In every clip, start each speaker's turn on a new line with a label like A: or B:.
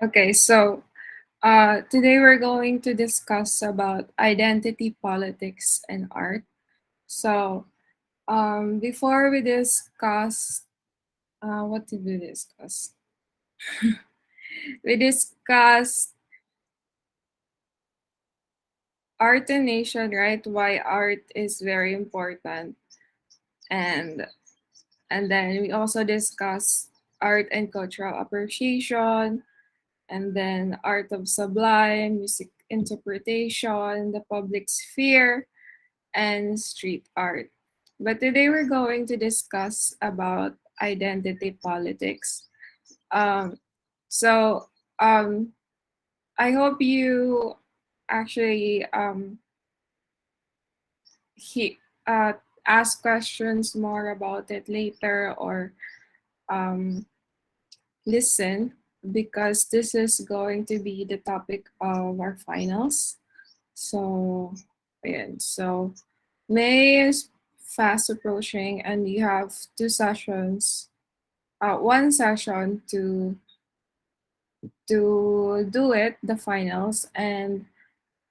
A: Okay, so today we're going to discuss about identity politics and art. So before we discuss, what did we discuss? We discussed art and nation, right? Why art is very important, and then we also discussed art and cultural appreciation, and then art of sublime, music interpretation, the public sphere, and street art. But today we're going to discuss about identity politics. Um, so um, I hope you actually he, ask questions more about it later or um, listen because this is going to be the topic of our finals. So, ayan. So, May is fast approaching, and you have two sessions, one session to do it, the finals, and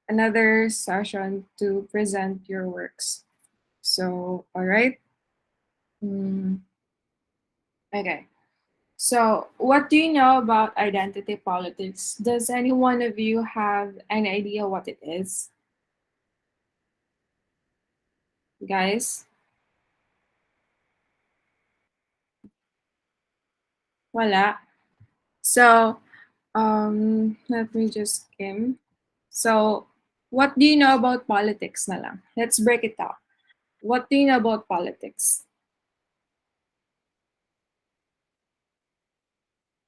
A: another session to present your works. So, all right. Mm, okay. So, what do you know about identity politics? Does any one of you have an idea what it is, guys? Wala. So, let me just skim. So, what do you know about politics na lang? Let's break it down. What do you know about politics?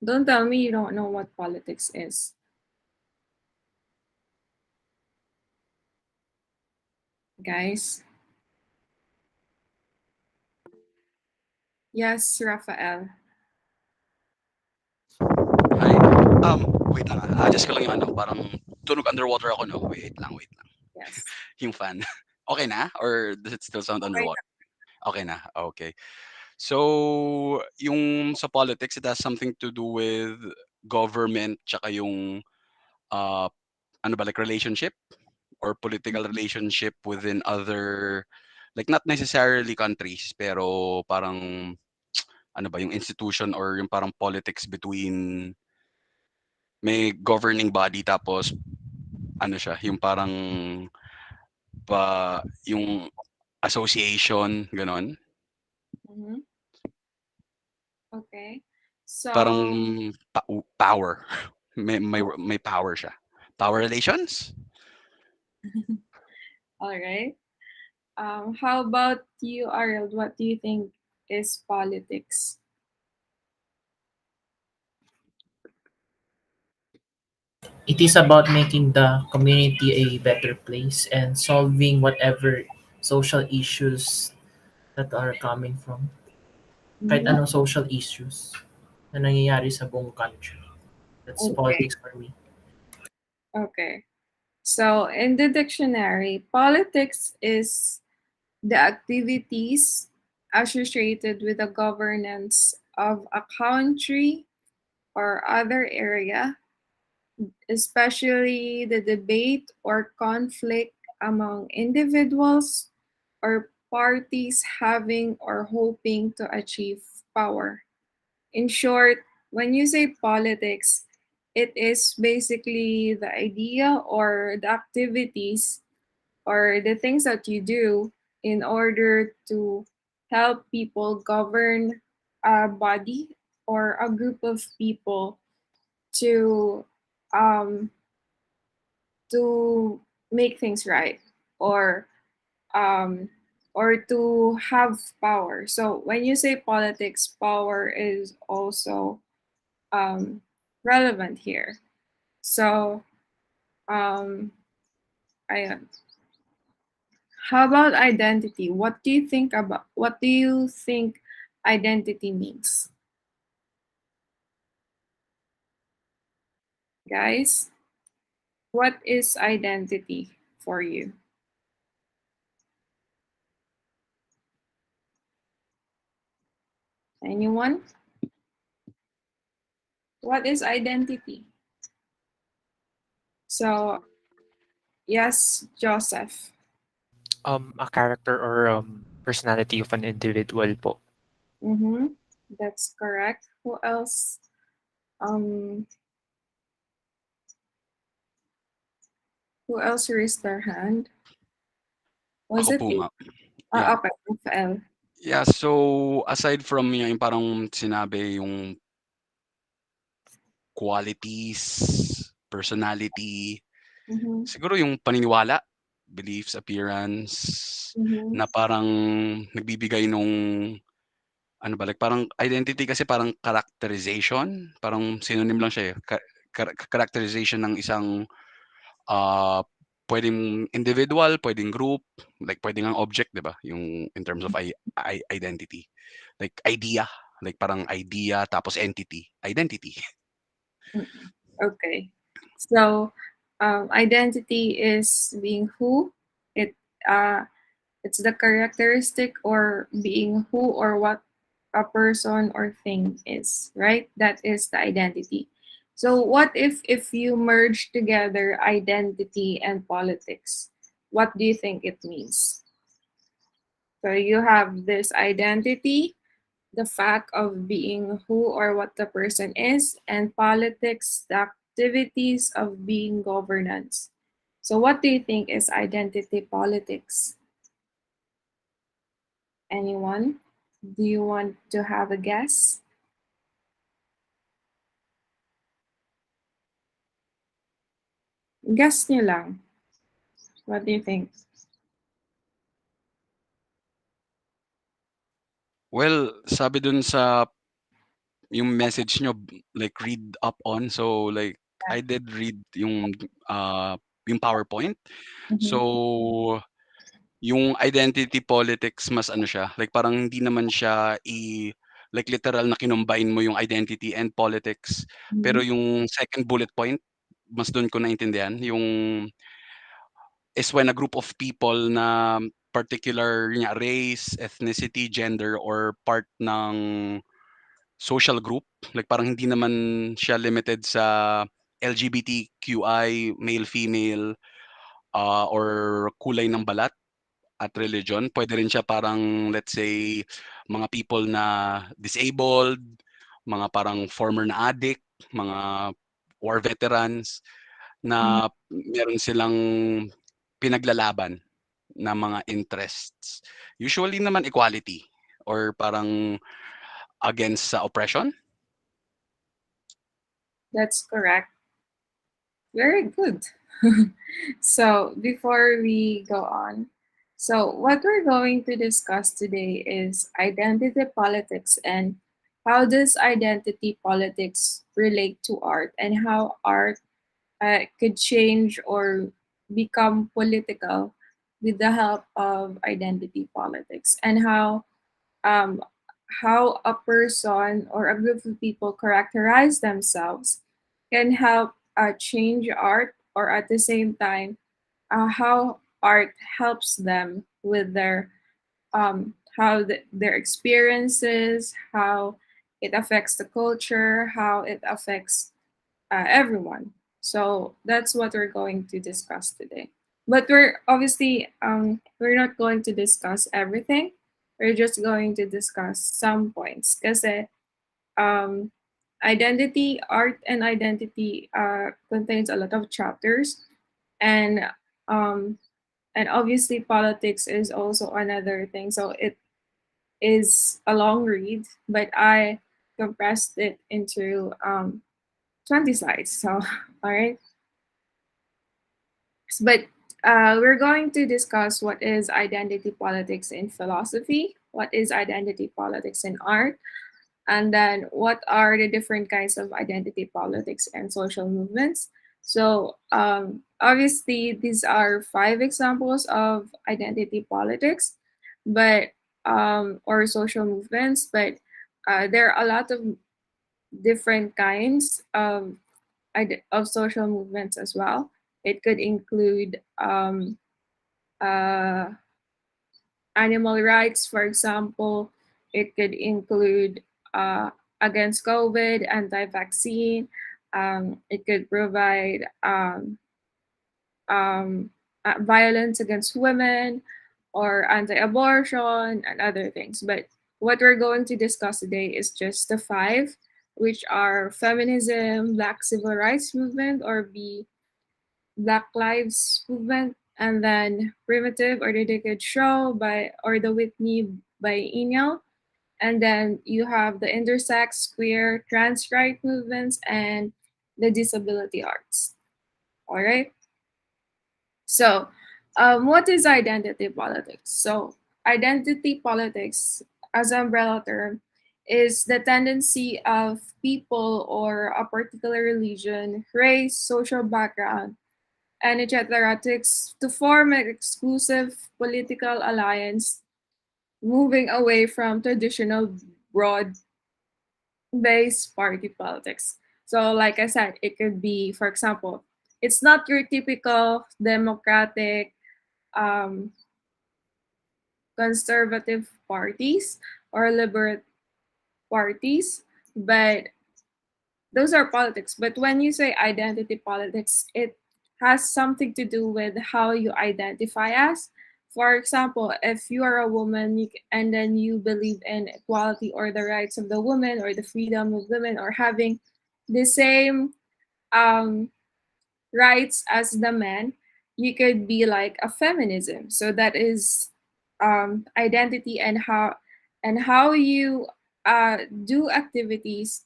A: Don't tell me you don't know what politics is. Guys? Yes, Rafael.
B: Hi. Wait lang. Adjust ko lang yung ano, parang tunog underwater ako, no? Wait lang.
A: Yes.
B: Yung fan. Okay na? Or does it still sound
A: Okay
B: underwater?
A: na.
B: Okay na. Okay. So, yung sa politics, it has something to do with government tsaka yung uh, ano ba, like relationship or political relationship within other, like not necessarily countries, pero parang ano ba, yung institution or yung parang politics between may governing body tapos ano siya, yung parang yung association, ganon.
A: Mm-hmm. Okay.
B: Parang
A: So,
B: power.
A: oh,
B: May power siya. Power relations?
A: all right. How about you, Ariel? What do you think is politics?
C: It is about making the community a better place and solving whatever social issues that are coming from. Kahit
A: Mm-hmm.
C: anong social issues na nangyayari sa buong country. That's
A: Okay.
C: politics for me.
A: Okay. So, in the dictionary, politics is the activities associated with the governance of a country or other area, especially the debate or conflict among individuals or parties having or hoping to achieve power. In short, when you say politics, it is basically the idea or the activities or the things that you do in order to help people govern a body or a group of people to um, to make things right or um, to have power. So when you say politics, power is also um, relevant here. So um, I, how about identity? What do you think identity means, guys? What is identity for you? Anyone? What is identity? So, yes, Joseph.
D: A character or personality of an individual po.
A: Mm-hmm. That's correct. Who else? Um, who else raised their hand? Was
B: Ako
A: it
B: po
A: you?
B: nga. Yeah.
A: Okay, Rafael.
B: Yeah, so aside from yung parang sinabi yung qualities, personality,
A: Mm-hmm.
B: siguro yung paniniwala, beliefs, appearance,
A: Mm-hmm.
B: na parang nagbibigay nung ano ba, like parang identity kasi parang characterization, parang synonym lang siya, eh, characterization ng isang, ah, puwedeng individual, puwedeng group, like puwede ngang object, 'di ba, yung in terms of identity. Like parang idea tapos entity, identity.
A: Mm-mm. Okay. So, identity is being who. It uh, it's the characteristic or being who or what a person or thing is, right? That is the identity. So, what if you merge together identity and politics? What do you think it means? So you have this identity, the fact of being who or what the person is, and politics, the activities of being governance. So, what do you think is identity politics? Anyone? Do you want to have a guess? Guess nyo lang. What do you think?
B: Well, sabi dun sa yung message niyo like read up on, so like I did read yung PowerPoint.
A: Mm-hmm.
B: So, yung identity politics mas ano siya, like parang hindi naman siya like literal na kinumbine mo yung identity and politics. Pero yung second bullet point, mas dun ko naintindihan, yung is when a group of people na particular yun nga, race, ethnicity, gender, or part ng social group, like parang hindi naman siya limited sa LGBTQI, male, female, or kulay ng balat at religion. Pwede rin siya parang, let's say, mga people na disabled, mga parang former na addict, mga war veterans, na meron silang pinaglalaban na mga interests. Usually naman equality or parang against sa oppression.
A: That's correct. Very good. So, before we go on, so what we're going to discuss today is identity politics and how does identity politics relate to art and how art could change or become political with the help of identity politics and um, how a person or a group of people characterize themselves can help change art, or at the same time how art helps them with their their experiences, how it affects the culture, how it affects everyone. So that's what we're going to discuss today. But we're obviously we're not going to discuss everything. We're just going to discuss some points because um, identity, art, and identity contains a lot of chapters, and um, and obviously politics is also another thing. So it is a long read, but I compressed it into 20 slides. So all right. But we're going to discuss what is identity politics in philosophy, what is identity politics in art, and then what are the different kinds of identity politics and social movements. So, obviously, these are 5 examples of identity politics, but or social movements, but there are a lot of different kinds of social movements as well. It could include uh, animal rights, for example. It could include against COVID, anti-vaccine. It could provide violence against women or anti-abortion and other things. But what we're going to discuss today is just the five, which are feminism, Black civil rights movement, or the Black Lives Movement, and then Primitive or the Decade Show by or the Whitney by Eniel. And then you have the intersex, queer, trans right movements, and the disability arts. All right. So, what is identity politics? So, identity politics, as an umbrella term, is the tendency of people or a particular religion, race, social background, and etc. To form an exclusive political alliance, moving away from traditional broad based party politics. So, like I said, it could be, for example, it's not your typical democratic um, conservative parties or liberal parties, but those are politics. But when you say identity politics, it has something to do with how you identify as. For example, if you are a woman and then you believe in equality or the rights of the woman or the freedom of women or having the same um, rights as the man, you could be like a feminism. So that is identity and how you do activities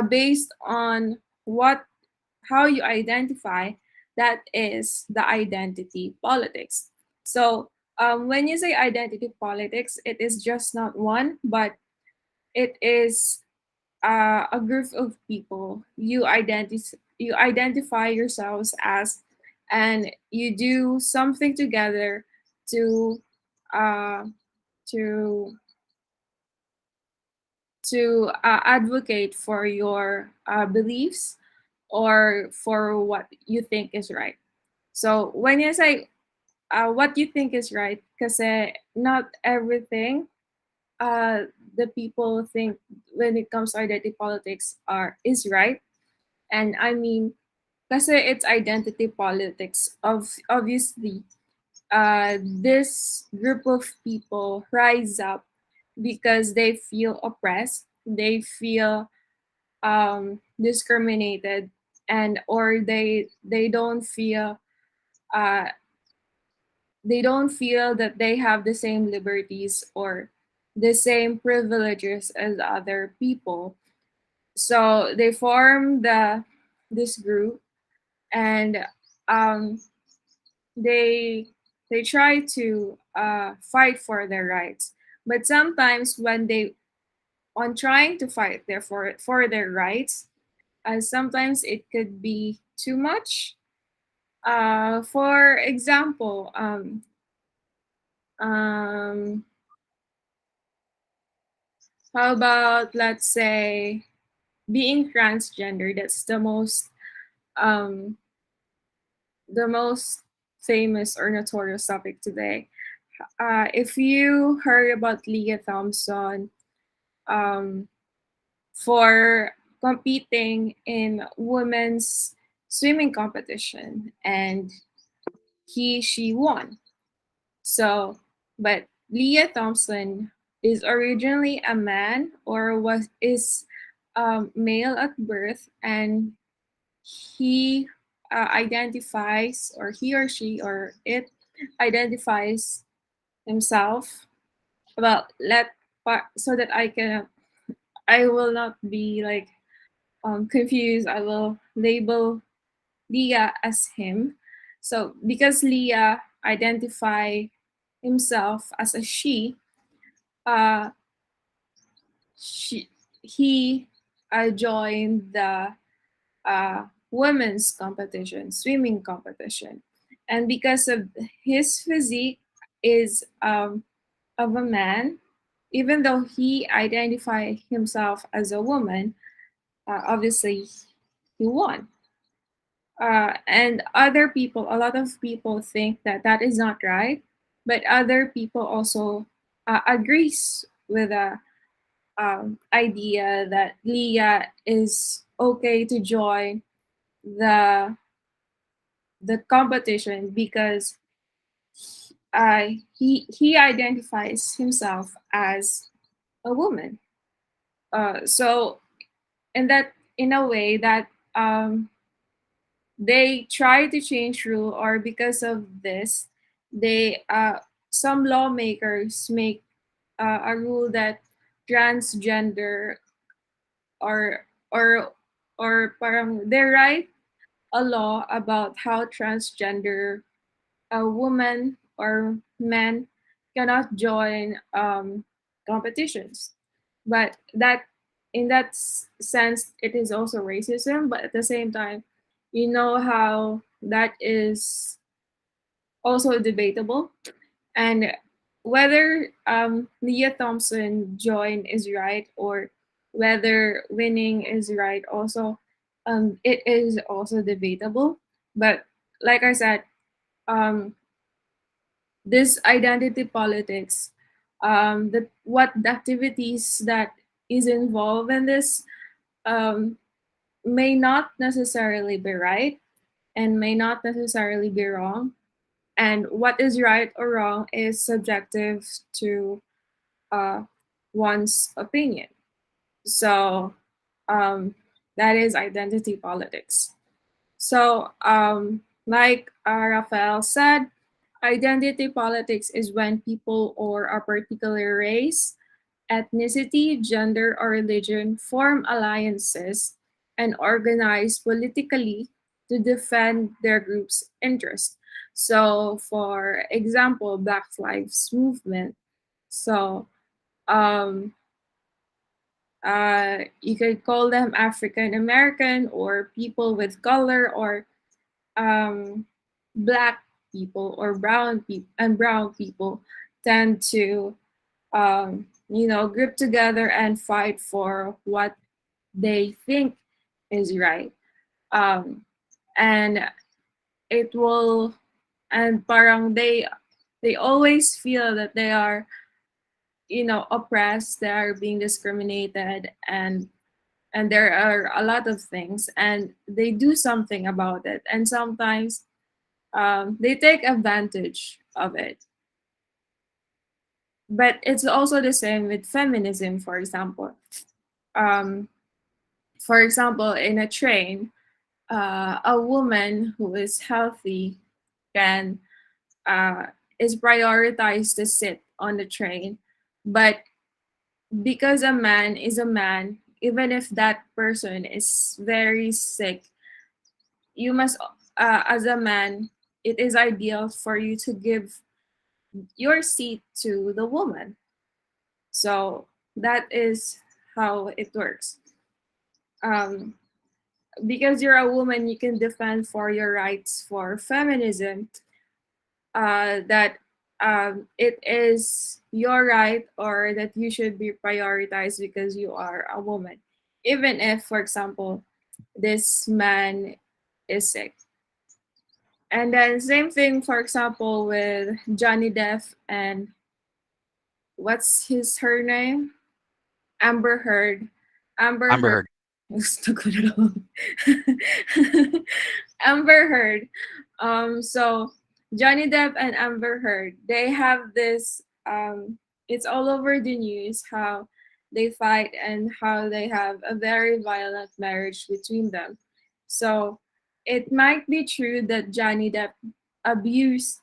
A: based on what how you identify. That is the identity politics. So when you say identity politics, it is just not one, but it is a group of people you identify yourselves as, and you do something together to uh, to advocate for your beliefs or for what you think is right. So when you say what you think is right, because not everything uh, the people think when it comes to identity politics are is right. And I mean, kasi it's identity politics of obviously this group of people rise up because they feel oppressed, they feel discriminated, and or uh, they don't feel that they have the same liberties or the same privileges as other people. So they form this group, and um, they they try to fight for their rights. But sometimes when they on trying to fight for their rights, sometimes it could be too much. For example, um, how about let's say being transgender? That's um, the most famous or notorious topic today. If you heard about Leah Thompson um, for competing in women's swimming competition, and she won. So, but Leah Thompson is originally a man or was is male at birth, and he identifies, or he or she or it identifies himself. Well, so that I will not be like confused. I will label Leah as him. So because Leah identify himself as a uh, she he joined the women's competition, swimming competition, and because of his physique is of a man, even though he identified himself as a woman, obviously he won. And other people, a lot of people think that that is not right, but other people also agrees with the idea that Leah is okay to join the the competition because he identifies himself as a woman. So in a way that they try to change rule, or because of this, they some lawmakers make a rule that transgender or or parang they write a law about how transgender a woman or men cannot join competitions. But that in that sense, it is also racism. But at the same time, you know how that is also debatable, and whether Leah Thompson join is right, or whether winning is right also, it is also debatable. But like I said, um, this identity politics, the activities that is involved in this um, may not necessarily be right and may not necessarily be wrong. And what is right or wrong is subjective to uh, one's opinion. So um, that is identity politics. So, like Rafael said, identity politics is when people or a particular race, ethnicity, gender, or religion form alliances and organize politically to defend their group's interest. So, for example, Black Lives Movement. So, um, you could call them African American or people with color, or um, black people or brown people tend to group together and fight for what they think is right. Um, and it will and parang they always feel that they are oppressed, they are being discriminated, and there are a lot of things, and they do something about it, and sometimes they take advantage of it. But it's also the same with feminism, for example. Um, for example, in a train, a woman who is healthy can is prioritized to sit on the train, but because a man is a man, even if that person is very sick, you must, as a man, it is ideal for you to give your seat to the woman. So that is how it works. Um, because you're a woman, you can defend for your rights for feminism. That it is your right, or that you should be prioritized because you are a woman, even if, for example, this man is sick. And then same thing, for example, with Johnny Depp and what's her name? Amber Heard. Amber
B: Amber
A: Heard.
B: Heard.
A: Gusto ko na lang. Amber Heard. So Johnny Depp and Amber Heard, they have this. It's all over the news how they fight and how they have a very violent marriage between them. So it might be true that Johnny Depp abused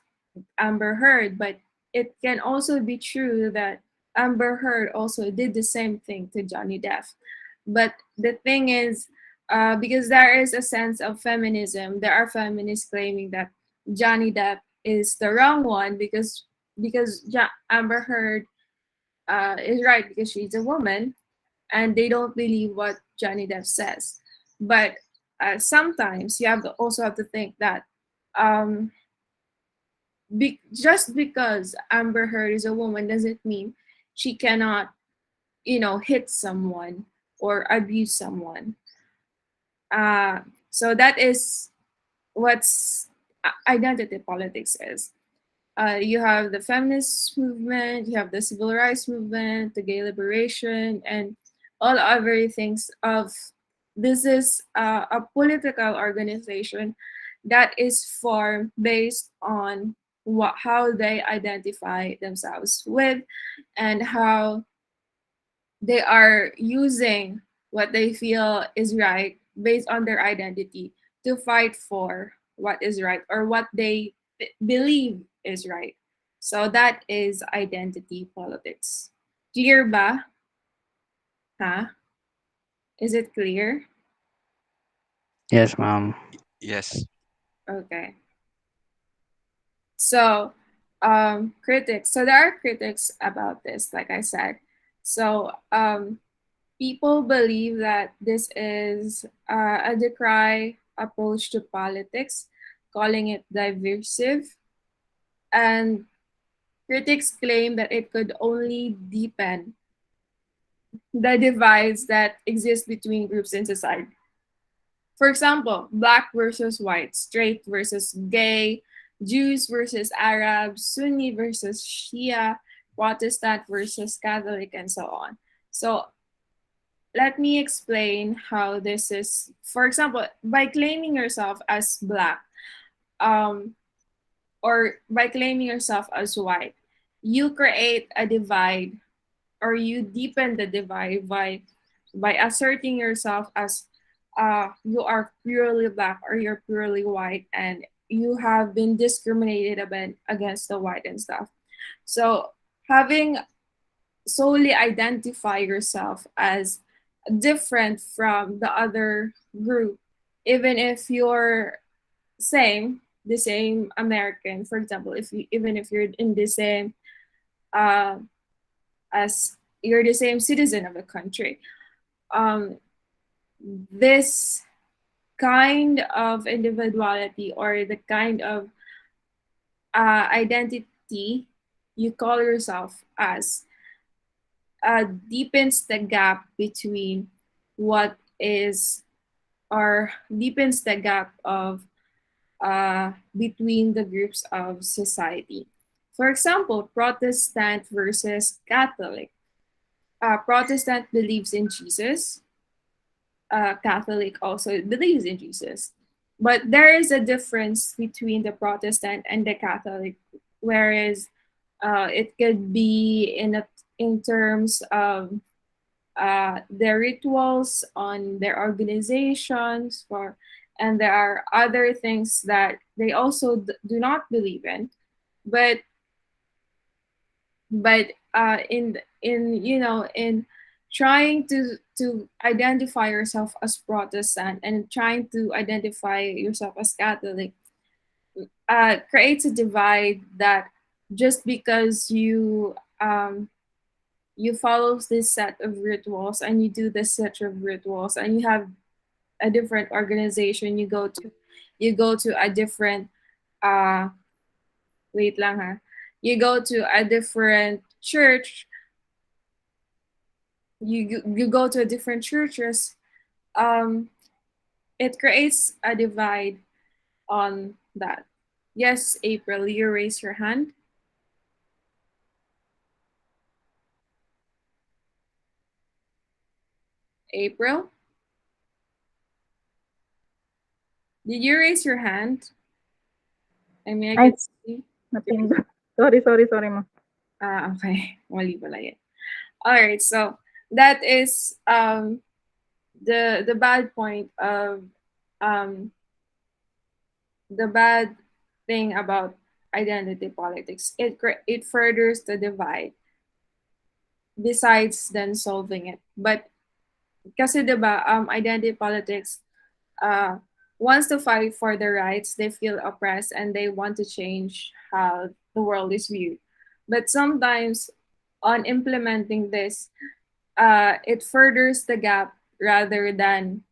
A: Amber Heard, but it can also be true that Amber Heard also did the same thing to Johnny Depp. But the thing is, because there is a sense of feminism, there are feminists claiming that Johnny Depp is the wrong one because Amber Heard is right because she's a woman, and they don't believe what Johnny Depp says. But sometimes you also have to think that um, just because Amber Heard is a woman doesn't mean she cannot, hit someone or abuse someone. Uh, so that is what's identity politics is. You have the feminist movement, you have the civil rights movement, the gay liberation, and all other things of this is a political organization that is formed based on how they identify themselves with, and how they are using what they feel is right based on their identity to fight for what is right, or what they believe is right. So that is identity politics. Clear ba? Huh? Is it clear?
E: Yes, ma'am.
B: Yes.
A: Okay. So, critics. So there are critics about this, like I said. So, people believe that this is a decry approach to politics, calling it divisive, and critics claim that it could only deepen the divides that exist between groups in society. For example, black versus white, straight versus gay, Jews versus Arabs, Sunni versus Shia, Protestant versus Catholic, and so on. So let me explain how this is. For example, by claiming yourself as black, um, or by claiming yourself as white, you create a divide, or you deepen the divide by asserting yourself as you are purely black or you're purely white, and you have been discriminated against the white and stuff. So having solely identify yourself as different from the other group, even if you're the same American, for example, even if you're in the same uh, as you're the same citizen of the country, um, this kind of individuality, or the kind of identity you call yourself as, deepens the gap between what is, or deepens the gap of between the groups of society. For example, Protestant versus Catholic. Protestant believes in Jesus. Catholic also believes in Jesus. But there is a difference between the Protestant and the Catholic, whereas it could be in terms of their rituals, on their organizations, and there are other things that they also do not believe in. But in trying to identify yourself as Protestant and trying to identify yourself as Catholic, creates a divide that just because you follow this set of rituals, and you do this set of rituals, and you have a different organization you go to a different uh wait lang ha you go to a different church, you go to a different churches, um it creates a divide on that. Yes, April, you raise your hand. April, did you raise your hand? I mean, I
F: Ay,
A: can see.
F: napindot. Sorry, ma.
A: Okay. Mali pala yun. All right, so that is the bad point of um the bad thing about identity politics. It furthers the divide besides then solving it. But kasi 'di ba, identity politics wants to fight for their rights. They feel oppressed and they want to change how the world is viewed. But sometimes on implementing this, it furthers the gap rather than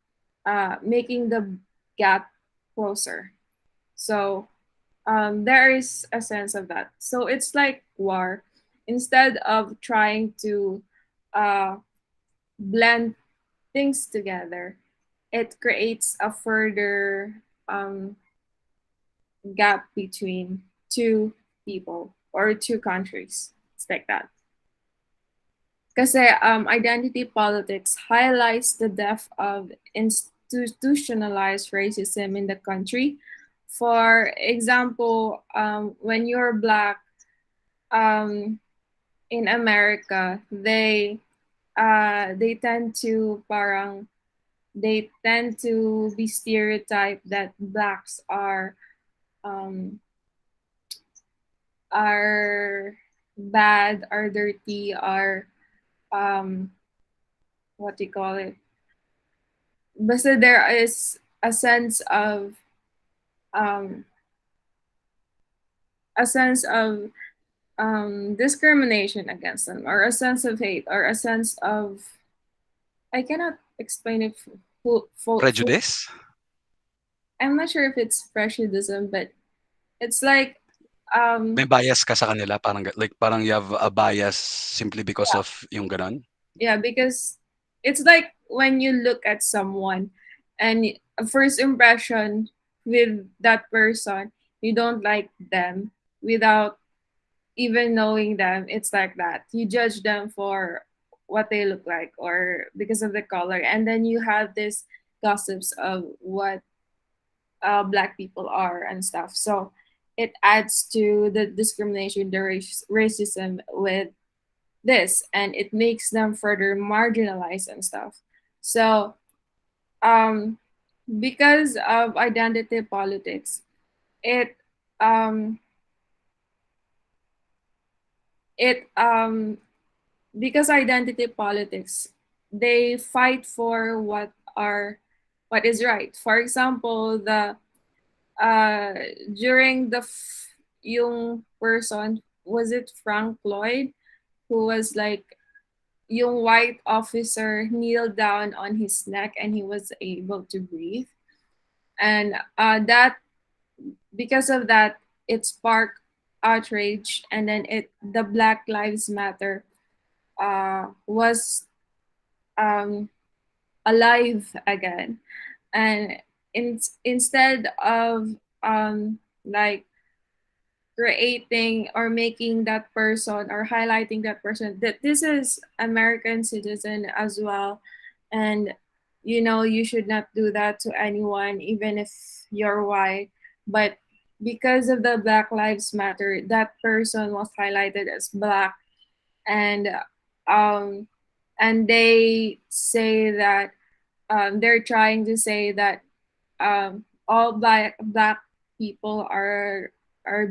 A: making the gap closer. So there is a sense of that. So it's like war. Instead of trying to uh, blend things together, it creates a further gap between two people or two countries. It's like that. Because identity politics highlights the depth of institutionalized racism in the country. For example, when you're black, in America, they tend to parang they tend to be stereotyped that blacks um are bad, are dirty, are um what do you call it? But so there is a sense of um a sense of discrimination against them, or a sense of hate, or a sense of, I cannot explain it full.
B: Prejudice?
A: I'm not sure if it's prejudice, but it's like
B: May bias ka sa kanila, parang you have a bias simply because of yung ganon?
A: yeah, because it's like when you look at someone and a first impression with that person, you don't like them without even knowing them. It's like that. You judge them for what they look like or because of the color. And then you have this gossips of what black people are and stuff. So it adds to the discrimination, the racism with this, and it makes them further marginalized and stuff. So um, because of identity politics, it um, it because identity politics, they fight for what is right. For example, the uh during the yung person, was it Frank Lloyd, who was like, yung white officer kneeled down on his neck and he was able to breathe, and that because of that, it sparked outrage, and then the Black Lives Matter was um, alive again, and instead of like creating or making that person or highlighting that person that this is American citizen as well, and you should not do that to anyone even if you're white, but because of the Black Lives Matter, that person was highlighted as black, and um they say that they're trying to say that all black people are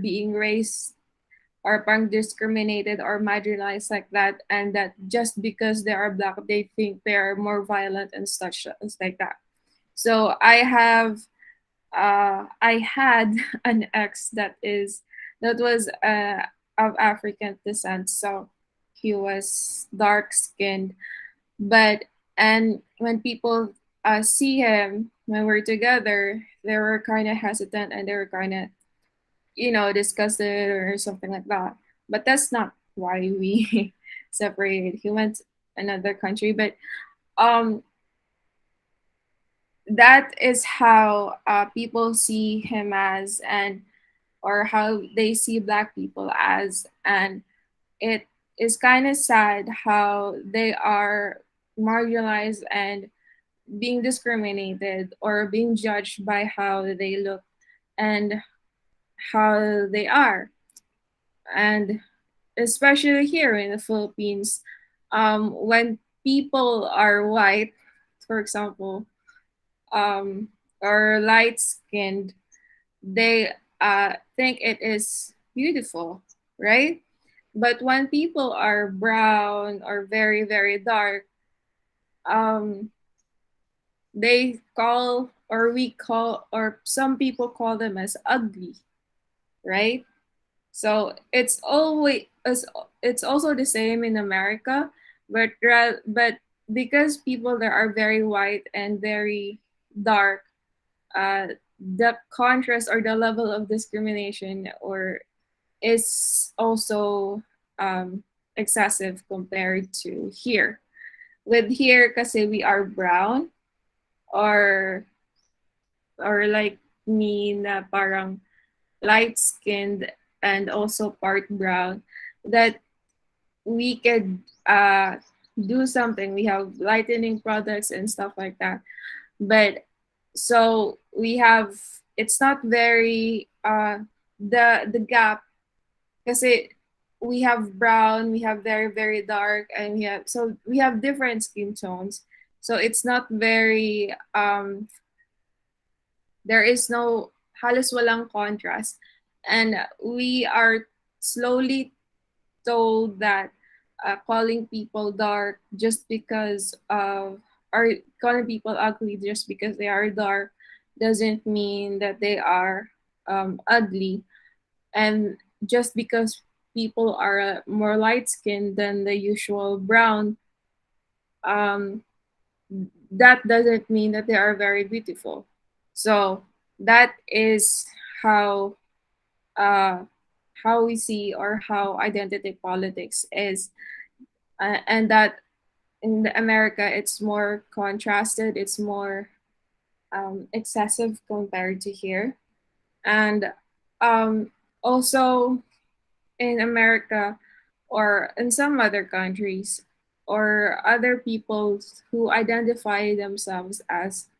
A: being raised or parang discriminated or marginalized like that, and that just because they are black, they think they are more violent and such and like that. So I had an ex that was of African descent, so he was dark skinned, but and when people see him when we're together, they were kind of hesitant and they were kind of disgusted or something like that. But that's not why we separated. He went another country, but um that is how people see him as, and or how they see black people as, and it is kind of sad how they are marginalized and being discriminated or being judged by how they look and how they are. And especially here in the Philippines, when people are white, for example, or light skinned, they think it is beautiful, right? But when people are brown or very, very dark, um, they call, or we call, or some people call them as ugly, right? So it's also the same in America, but because people there are very white and very dark, the contrast or the level of discrimination or is also excessive compared to here. With here, kasi we are brown, or like me na parang light skinned and also part brown, that we could do something. We have lightening products and stuff like that. But so we have it's not very the gap, kasi we have brown, we have very very dark, and we have different skin tones. So it's not very there is no halos walang contrast, and we are slowly told that calling people dark just because of or calling people ugly just because they are dark doesn't mean that they are ugly, and just because people are more light skinned than the usual brown, um, that doesn't mean that they are very beautiful. So that is how uh, how we see or how identity politics is, and that in America it's more contrasted, it's more excessive compared to here, and also in America or in some other countries or other people who identify themselves as,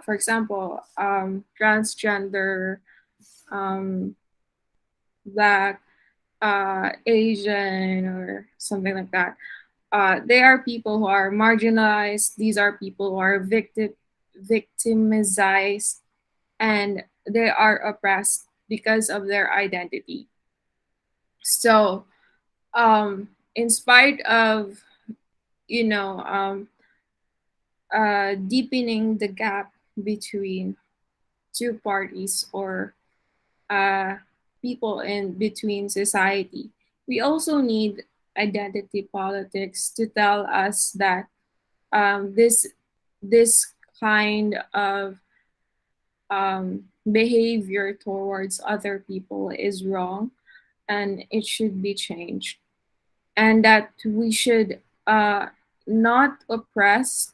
A: for example, transgender, um, black, Asian, or something like that. They are people who are marginalized. These are people who are victimized, and they are oppressed because of their identity. So, in spite of you know deepening the gap between two parties or uh, people in between society, we also need identity politics to tell us that this kind of behavior towards other people is wrong and it should be changed, and that we should not oppress,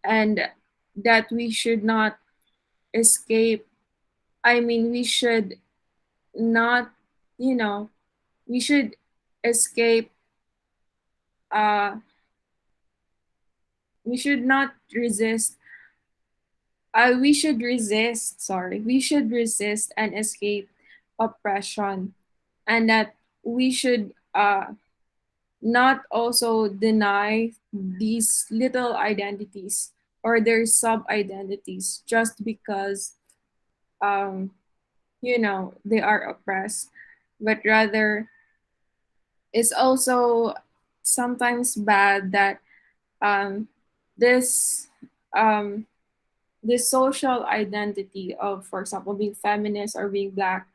A: and that we should not escape. I mean, we should not, you know, we should escape. Uh, we should not resist. We should resist. Sorry, we should resist and escape oppression, and that we should not also deny these little identities or their sub identities just because um, they are oppressed, but rather it's also sometimes bad that um, this um, this social identity of, for example, being feminist or being black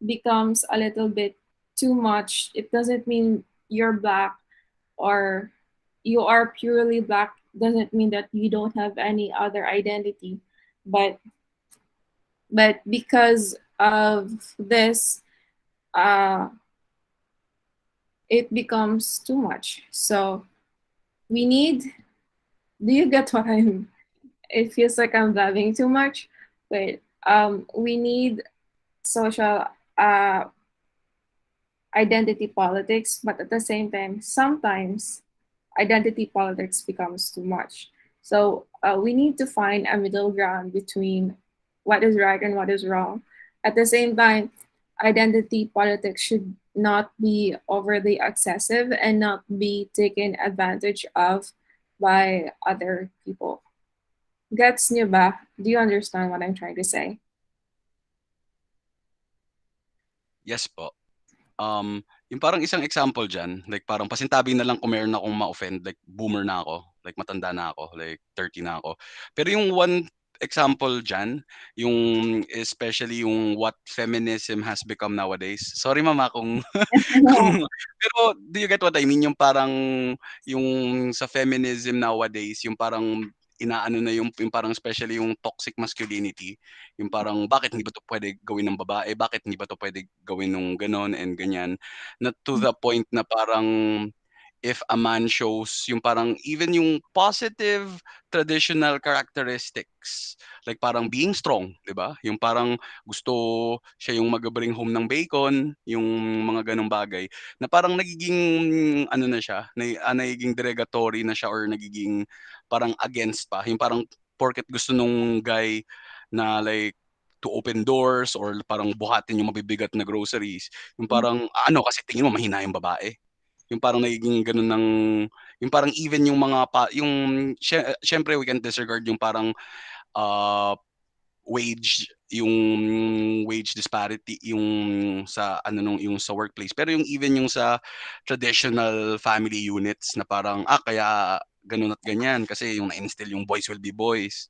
A: becomes a little bit too much. It doesn't mean you're black or you are purely black, doesn't mean that you don't have any other identity, but because of this, uh, it becomes too much. So we need. Do you get what I'm? It feels like I'm blabbing too much, but we need social uh, identity politics, but at the same time, sometimes identity politics becomes too much. So we need to find a middle ground between what is right and what is wrong. At the same time, identity politics should not be overly excessive and not be taken advantage of by other people. Gets niyo ba? Do you understand what I'm trying to say?
B: Yes po. Yung parang isang example diyan, like parang pasintabi na lang kung meron akong ma-offend, like boomer na ako, like matanda na ako, like 30 na ako. Pero yung one example diyan, yung especially yung what feminism has become nowadays. Sorry mama kung kung pero do you get what I mean? Yung parang yung sa feminism nowadays, yung parang inaano na yung parang especially yung toxic masculinity, yung parang bakit hindi ba 'to pwede gawin ng babae, bakit hindi ba 'to pwede gawin nung gano'n and ganyan. Na to the point na parang if a man shows yung parang even yung positive traditional characteristics, like parang being strong, 'di ba? Yung parang gusto siya yung mag-bring home ng bacon, yung mga gano'ng bagay, na parang nagiging ano na siya, nagiging derogatory na siya or nagiging parang against pa. Yung parang porket gusto nung guy na like to open doors or parang buhatin yung mabibigat na groceries. Yung parang ano kasi tingin mo mahina yung babae. Yung parang nagiging ganun ng yung parang even yung mga yung syempre we can disregard yung parang uh, wage disparity yung sa ano nung yung sa workplace, pero yung even yung sa traditional family units na parang kaya ganun at ganyan kasi yung na-instill yung boys will be boys.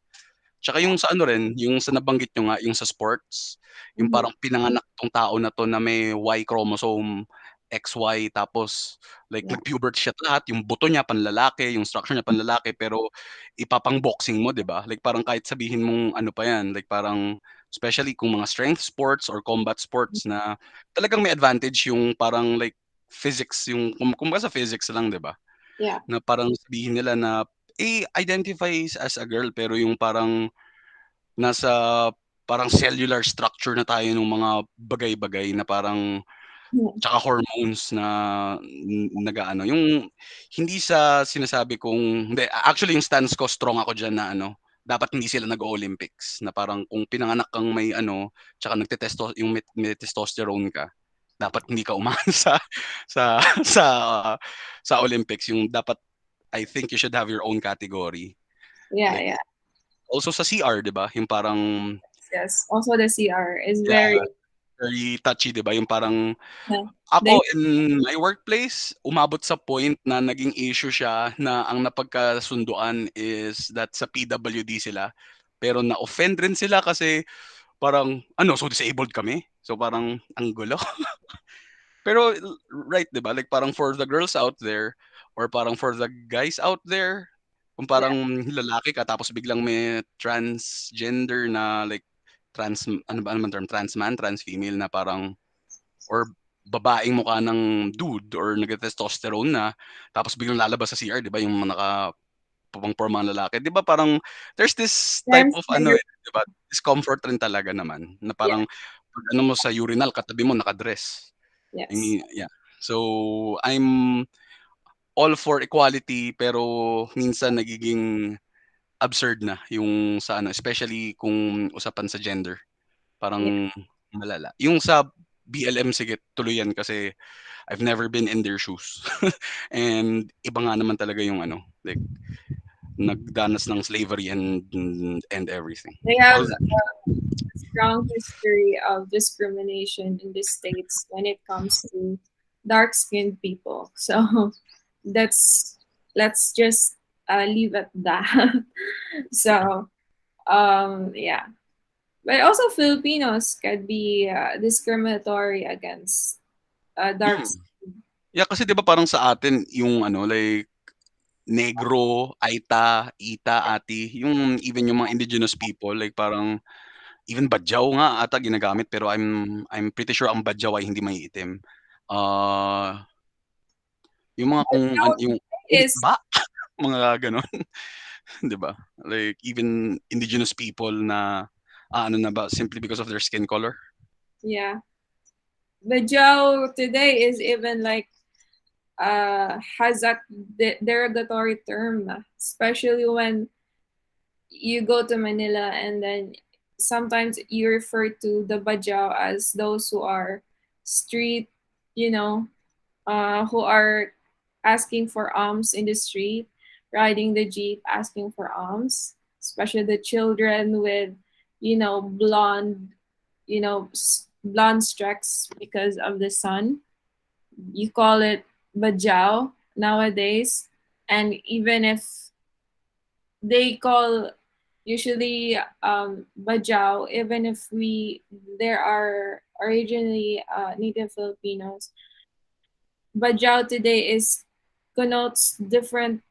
B: Tsaka yung sa ano rin, yung sa nabanggit nyo nga, yung sa sports, yung parang pinanganak tong tao na 'to na may Y chromosome, XY, tapos like
A: Yeah.
B: nag-puberty siya at lahat, yung buto niya panlalaki, yung structure niya panlalaki, pero ipapang-boxing mo, 'di ba? Like parang kahit sabihin mong ano pa 'yan, like parang especially kung mga strength sports or combat sports na talagang may advantage yung parang like physics, yung kumbaga sa physics lang, 'di ba?
A: Yeah.
B: Na parang sabihin nila na, identifies as a girl pero yung parang nasa parang cellular structure na tayo ng mga bagay-bagay na parang tsaka hormones na nag-aano, yung hindi sa sinasabi kong hindi, actually yung stance ko strong ako diyan na ano, dapat hindi sila nag-o-Olympics na parang kung pinanganak kang may ano, tsaka yung may testosterone ka, dapat hindi ka umano sa sa sa Olympics, yung dapat I think you should have your own category.
A: Yeah,
B: Like
A: yeah.
B: also sa CR, 'di ba? Yung parang
A: Yes. Also the CR is
B: yeah, very touchy, 'di ba? Yung parang
A: they
B: ako in my workplace, umabot sa point na naging issue siya na ang napagkasunduan is that sa PWD sila. Pero na-offend rin sila kasi parang ano, so disabled kami? So parang ang gulo. Pero right, 'di ba? Like parang for the girls out there or parang for the guys out there, kung
A: yeah.
B: parang lalaki ka tapos biglang may transgender na like ano man term, trans man, trans female na parang or babaeng mukha ng dude or nagte-testosterone na tapos biglang lalabas sa CR, 'di ba? Yung mga pumang-porma na lalaki. 'Di ba parang there's this type of ano,
A: Transgender.
B: 'di ba? Discomfort rin talaga naman na
A: Yeah.
B: parang pag ano mo sa urinal katabi mo nakadress. I
A: Yes.
B: mean, yeah. So, I'm all for equality pero minsan nagiging absurd na yung sa ano, especially kung usapan sa gender.
A: Yeah.
B: Parang malala. Yung sa BLM sige tuloy yan kasi I've never been in their shoes. And iba nga naman talaga yung ano, like nagdanas ng slavery and everything.
A: They have
B: All
A: a strong history of discrimination in the States when it comes to dark-skinned people. So that's let's just leave at that. So yeah. But also Filipinos could be discriminatory against dark.
B: mm. Yeah, kasi 'di ba parang sa atin yung ano like negro, Aita, Ita, Ati, yung even yung mga indigenous people like parang even Badyaw nga ata ginagamit pero I'm pretty sure ang Badyaw ay hindi maiitim. Yung mga kung yung init
A: Is
B: ba? Mga gano'n, 'di ba? Like even indigenous people na, ano na ba simply because of their skin color.
A: yeah. But Joe today is even like has that derogatory term, especially when you go to Manila and then sometimes you refer to the Bajau as those who are street, you know, who are asking for alms in the street, riding the jeep asking for alms, especially the children with, blonde, blonde streaks because of the sun. You call it Bajau nowadays, and even if they call usually Bajau, even if there are originally native Filipinos, Bajau today is connotes different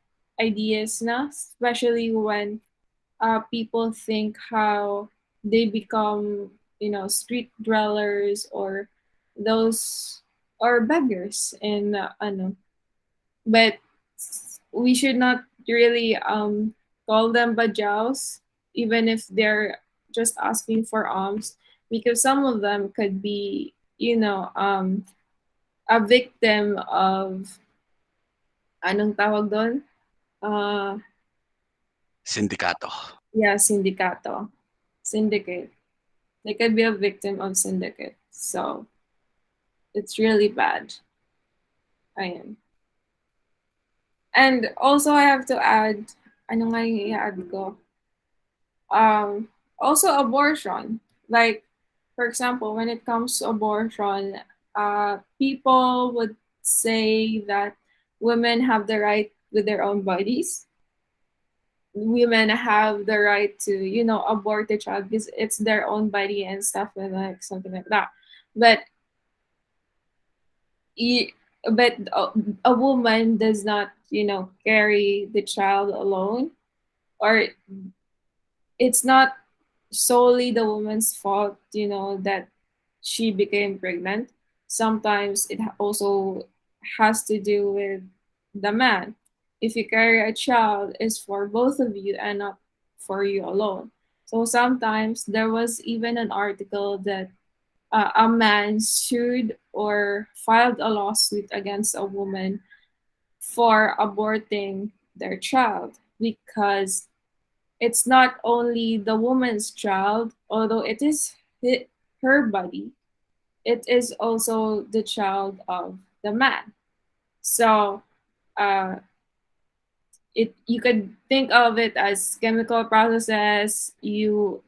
A: ideas na, especially when people think how they become, street dwellers or those or beggars in ano. But we should not really call them bajaus, even if they're just asking for alms, because some of them could be, a victim of anong tawag doon?
B: Sindikato.
A: Yeah, syndicate. They could be a victim of syndicate. So it's really bad. I am. And also I have to add, ano nga yung i-add ko? Also abortion. Like, for example, when it comes to abortion, people would say that women have the right with their own bodies. Women have the right to, abort the child because it's their own body and stuff like something like that. But y- but a woman does not, carry the child alone, or it's not solely the woman's fault, that she became pregnant. Sometimes it also has to do with the man. If you carry a child, it's for both of you and not for you alone. So sometimes there was even an article that a man sued or filed a lawsuit against a woman for aborting their child because it's not only the woman's child, although it is her body, it is also the child of the man. So uh, you could think of it as chemical processes. You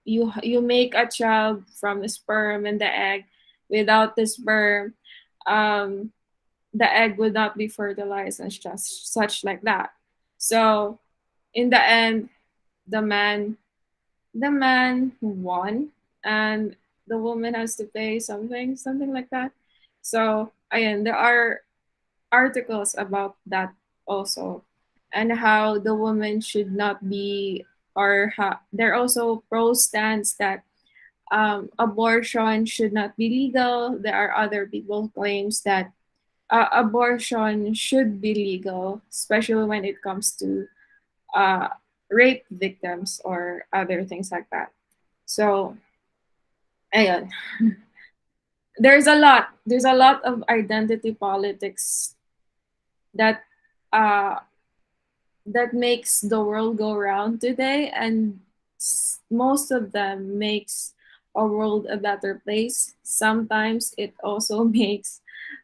A: make a child from the sperm and the egg. Without the sperm, um, the egg would not be fertilized and just such like that. So in the end, the man the man won, and the woman has to pay something like that. So again, there are articles about that also, and how the woman should not be, or how there are also pro stance that abortion should not be legal. There are other people claims that abortion should be legal, especially when it comes to uh, rape victims or other things like that. So, ayun. There's a lot of identity politics that uh that makes the world go round today, and most of them makes a world a better place. Sometimes it also makes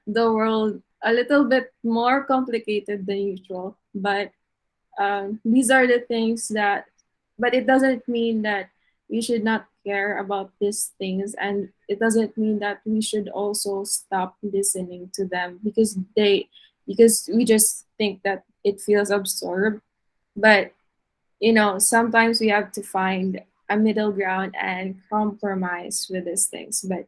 A: the world a little bit more complicated than usual, but these are the things that, but it doesn't mean that we should not care about these things, and it doesn't mean that we should also stop listening to them because we just think that it feels absurd. But sometimes we have to find a middle ground and compromise with these things. But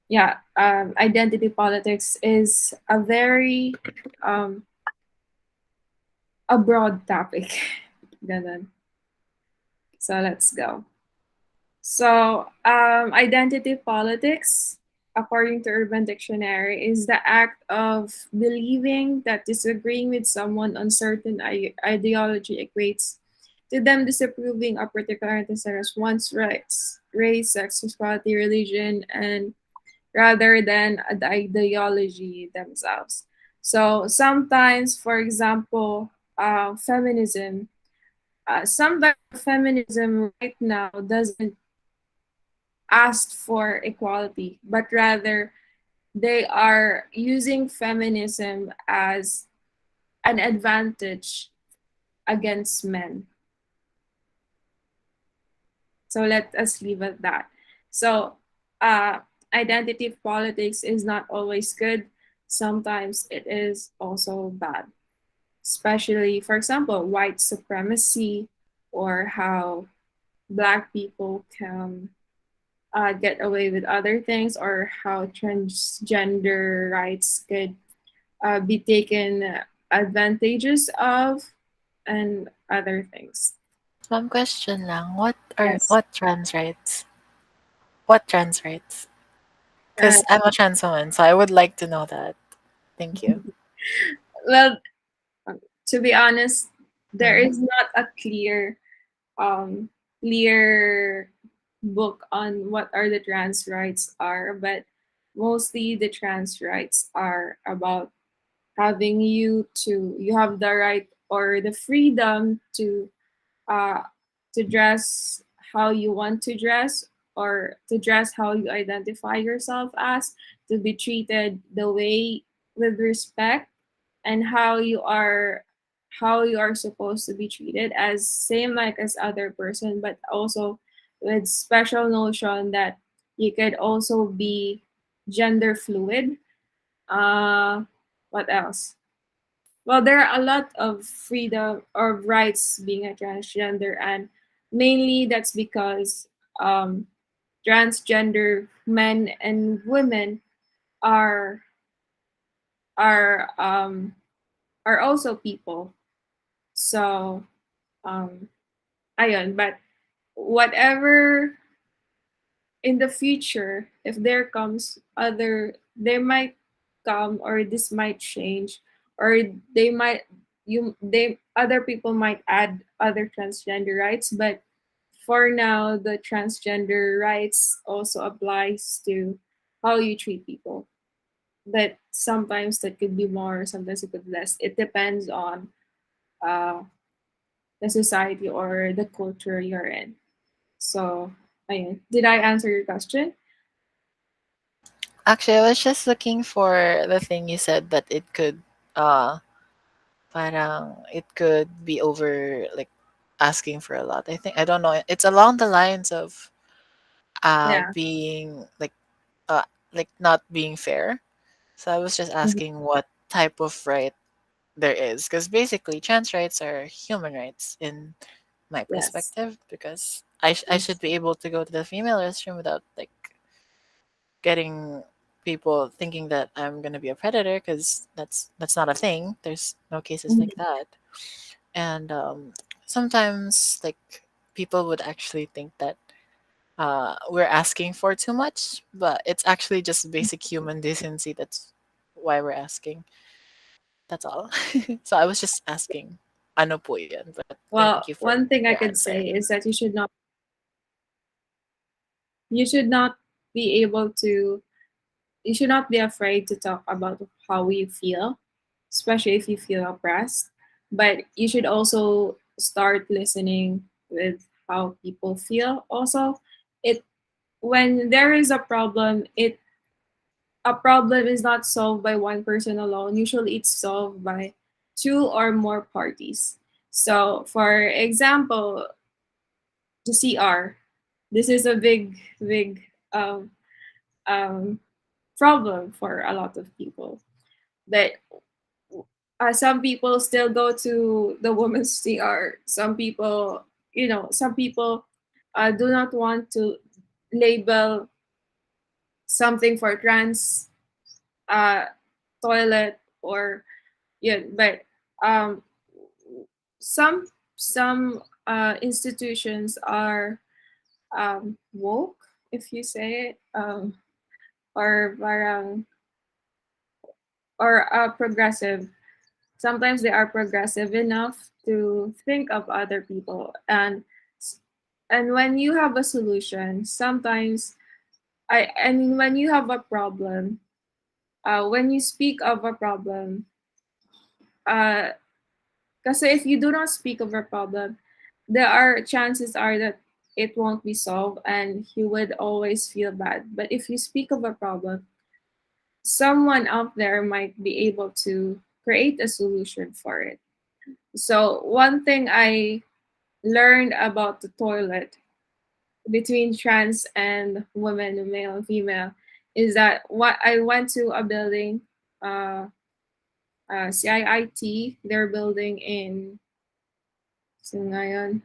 A: yeah, identity politics is um, a broad topic. Ganun. So let's go. So, identity politics, according to Urban Dictionary, is the act of believing that disagreeing with someone on certain ideology equates to them disapproving of particular as one's rights, race, sex, sexuality, religion, and rather than the ideology themselves. So sometimes, for example, feminism. Sometimes feminism right now doesn't ask for equality, but rather they are using feminism as an advantage against men. So let us leave it at that. So identity politics is not always good. Sometimes it is also bad, especially, for example, white supremacy, or how Black people can get away with other things, or how transgender rights could be taken advantages of, and other things.
G: One question lang.
A: Yes.
G: What trans rights? What trans rights?
A: Uh,
G: Because I'm a trans woman, so I would like to know that. Thank you.
A: well, to be honest, there
G: Mhm.
A: is not a um, clear book on what are the trans rights are, but mostly the trans rights are about having you have the right or the freedom uh, to dress how you want to dress, or to dress how you identify yourself as, to be treated the way with respect, and how you are supposed to be treated as same like as other person, but also with special notion that you could also be gender fluid. uh what else? Well, there are a lot of freedom or rights being a transgender, and mainly that's because transgender men and women are are um are also people. So ayun, but whatever in the future, if there might come, or this might change, or they might you they other people might add other transgender rights, but for now the transgender rights also applies to how you treat people. But sometimes that could be more, sometimes it could be less. It depends on uh, the society or the culture you're in. So, ayun. Did I answer your question?
G: Actually, I was just looking for the thing you said that it could uh parang it could be over like asking for a lot. I think I don't know. It's along the lines of
A: Yeah.
G: being uh like not being fair. So I was just
A: Mhm.
G: asking what type of right there is, because basically trans rights are human rights in my
A: Yes.
G: perspective, because I
A: Yes.
G: should be able to go to the female restroom without like getting people thinking that I'm gonna be a predator, because that's not a thing. There's no cases like
A: Mhm.
G: that. And sometimes like people would actually think that we're asking for too much, but it's actually just basic human decency. That's why we're asking. That's all. So I was just asking. Ano po yan? But thank you
A: Well,
G: for
A: one thing
G: your
A: I could
G: answer.
A: say is that you should not be able to you should not be afraid to talk about how you feel, especially if you feel oppressed. But you should also start listening with how people feel. Also, it when there is a problem is not solved by one person alone. Usually, it's solved by two or more parties. So, for example, the CR. This is a big, big um, problem for a lot of people. But some people still go to the women's CR. Some people do not want to label something for trans uh, toilet, or yeah. But um, some institutions are woke, if you say it, or parang or progressive. Sometimes they are progressive enough to think of other people, and when you have a solution, sometimes I mean when you have a problem, when you speak of a problem, uh, because if you do not speak of a problem, there are chances are that it won't be solved, and you would always feel bad. But if you speak of a problem, someone out there might be able to create a solution for it. So one thing I learned about the toilet between trans and women, male and female, is that what I went to a building, uh, CIIT, they're building in ngayon,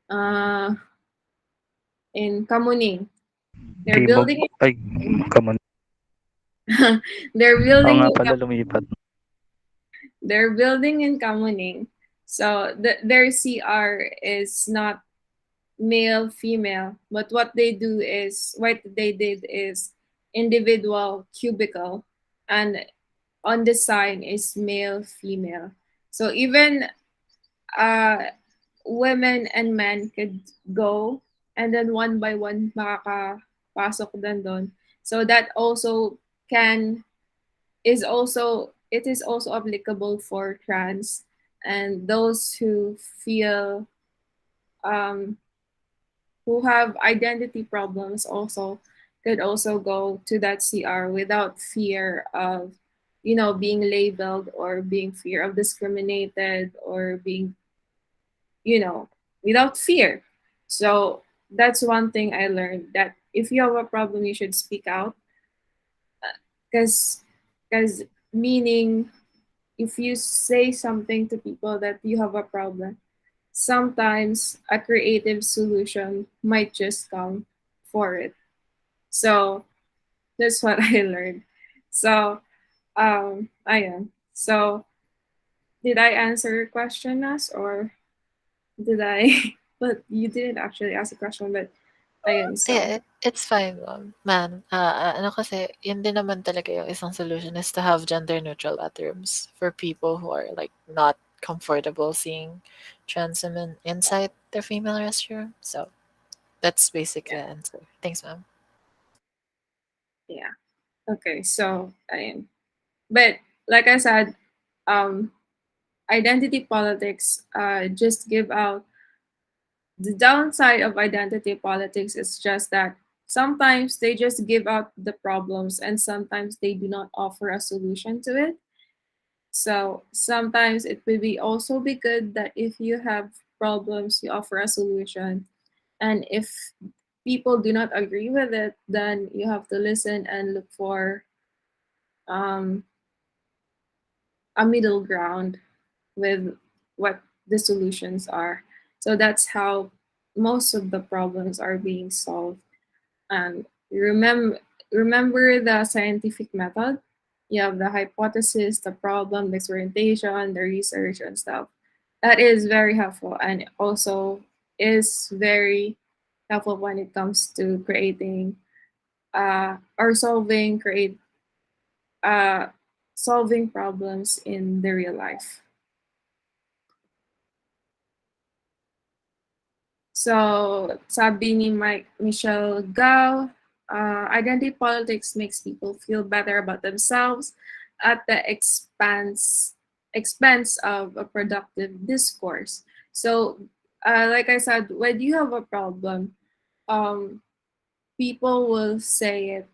A: uh, in Kamuning. They're
E: Timog.
A: building
E: Ay, come on.
A: they're
E: Oo
A: building
E: nga
A: in
E: pala, lumipat.
A: they're building in Kamuning. So their CR is not male female, but what they did is individual cubicle, and on the sign is male female. So even uh women and men could go, and then one by one makakapasok din doon. So that also can is also applicable for trans and those who feel um who have identity problems also could also go to that CR without fear of, being labeled or being fear of discriminated or being, you know, without fear. So that's one thing I learned, that if you have a problem, you should speak out, because meaning, if you say something to people that you have a problem, sometimes a creative solution might just come for it. So that's what I learned. So ayan. So did I answer your question, Nas, or did I? But you didn't actually ask a question. But ayan. So
G: It's fine, man. Ano kasi, yun din naman talaga yung isang solution is to have gender-neutral bathrooms for people who are like not comfortable seeing trans women inside the female restroom. So that's basically
A: yeah,
G: the answer. Thanks, ma'am.
A: yeah. Okay. So ayan. But like I said, um, identity politics just give out. The downside of identity politics is just that sometimes they just give out the problems and sometimes they do not offer a solution to it. So sometimes it will be also be good that if you have problems, you offer a solution. And if people do not agree with it, then you have to listen and look for um, a middle ground with what the solutions are. So that's how most of the problems are being solved. And remember the scientific method. You have the hypothesis, the problem, the experimentation, the research and stuff. That is very helpful and also is very helpful when it comes to creating or uh, solving problems in the real life. So, sabi ni Michelle Gao, identity politics makes people feel better about themselves at the expense of a productive discourse. So, like I said, when you have a problem, um, people will say it,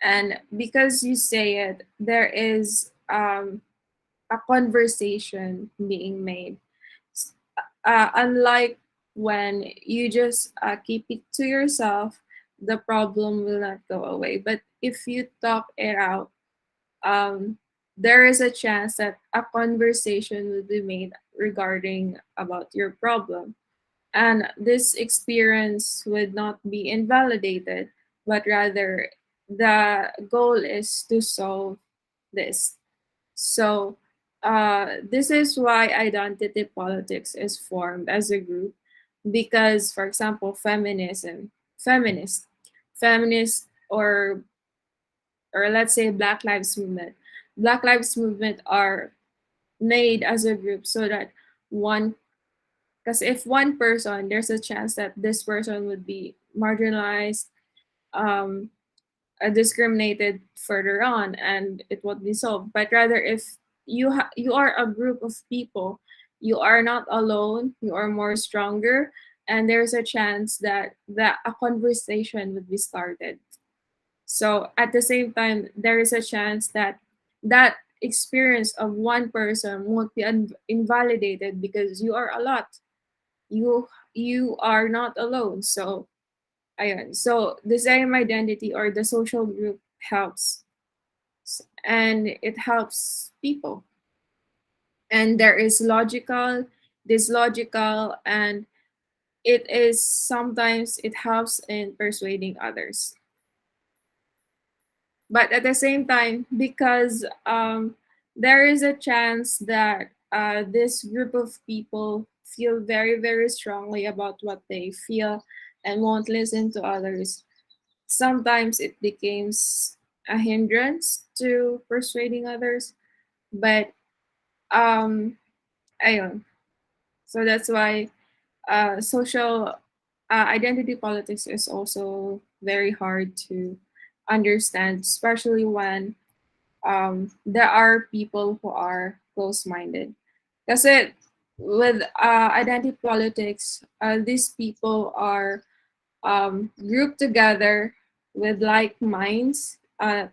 A: and because you say it, there is a conversation being made. Unlike when you just keep it to yourself, the problem will not go away. But if you talk it out, um, there is a chance that a conversation will be made regarding about your problem. And this experience would not be invalidated, but rather the goal is to solve this. So, this is why identity politics is formed as a group, because, for example, feminist, feminist, or let's say Black Lives Movement are made as a group so that one, because if one person, there's a chance that this person would be marginalized, um, discriminated further on, and it won't be solved. But rather, if you are a group of people, you are not alone, you are more stronger, and there's a chance that a conversation would be started. So at the same time, there is a chance that that experience of one person won't be invalidated, because you are a lot, you are not alone. So ayun. So the same identity or the social group helps, and it helps people. And there is logical, dyslogical, and it is sometimes it helps in persuading others. But at the same time, because there is a chance that this group of people feel very, very strongly about what they feel and won't listen to others, sometimes it becomes a hindrance to persuading others. But ayun. So that's why social identity politics is also very hard to understand, especially when there are people who are close-minded. Kasi with identity politics, these people are group together with like minds.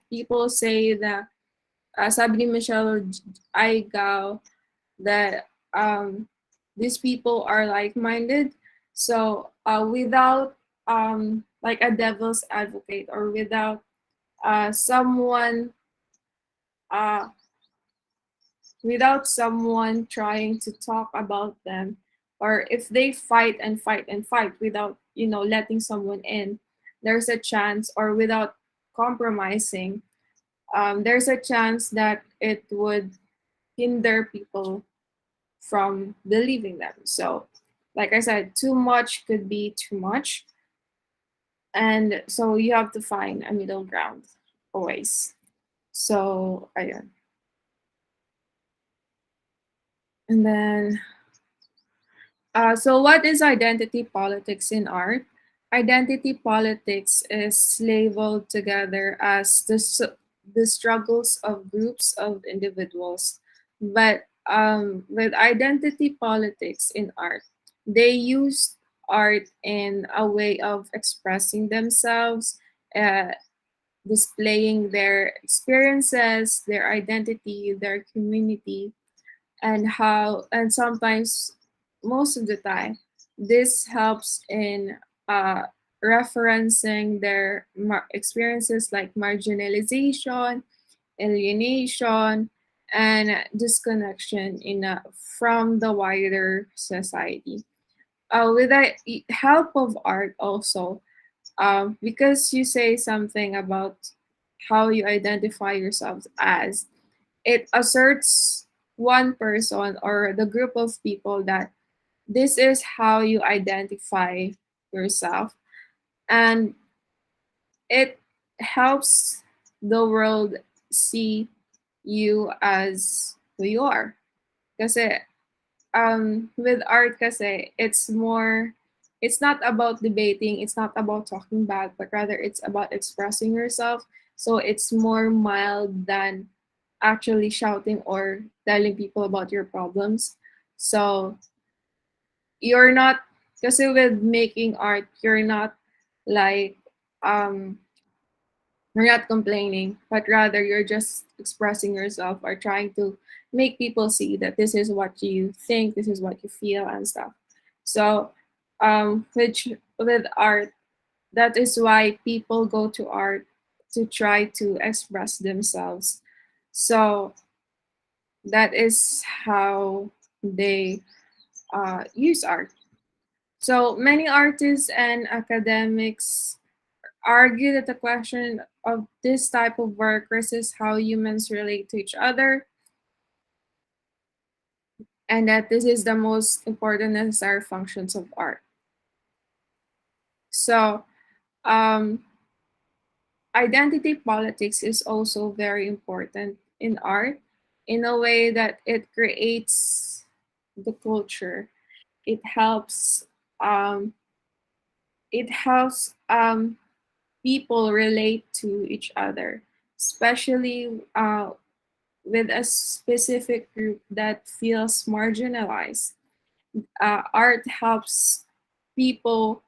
A: People say that, sabi ni Michelle Aigaw, that these people are like-minded. So without like a devil's advocate, or without someone uh, trying to talk about them, or if they fight and fight and fight without letting someone in, there's a chance, or without compromising, there's a chance that it would hinder people from believing them. So like I said, too much could be too much, and so you have to find a middle ground always. So ayun. And then so what is identity politics in art? Identity politics is labeled together as the struggles of groups of individuals. But with identity politics in art, they use art in a way of expressing themselves, uh, displaying their experiences, their identity, their community, and how, and sometimes, most of the time, this helps in uh, referencing their experiences like marginalization, alienation, and disconnection from the wider society. With the help of art also, because you say something about how you identify yourselves as, it asserts one person or the group of people that this is how you identify yourself, and it helps the world see you as who you are. Kasi with art, kasi it's not about debating, it's not about talking back, but rather it's about expressing yourself. So it's more mild than actually shouting or telling people about your problems. So you're not, kasi with making art, you're not like um you're not complaining, but rather you're just expressing yourself, or trying to make people see that this is what you think, this is what you feel, and stuff. So, which with art, that is why people go to art to try to express themselves. So that is how they use art. So many artists and academics argue that the question of this type of work versus how humans relate to each other, and that this is the most important necessary functions of art. So, identity politics is also very important in art, in a way that it creates the culture. It helps. Um, it helps people relate to each other, especially with a specific group that feels marginalized. Art helps people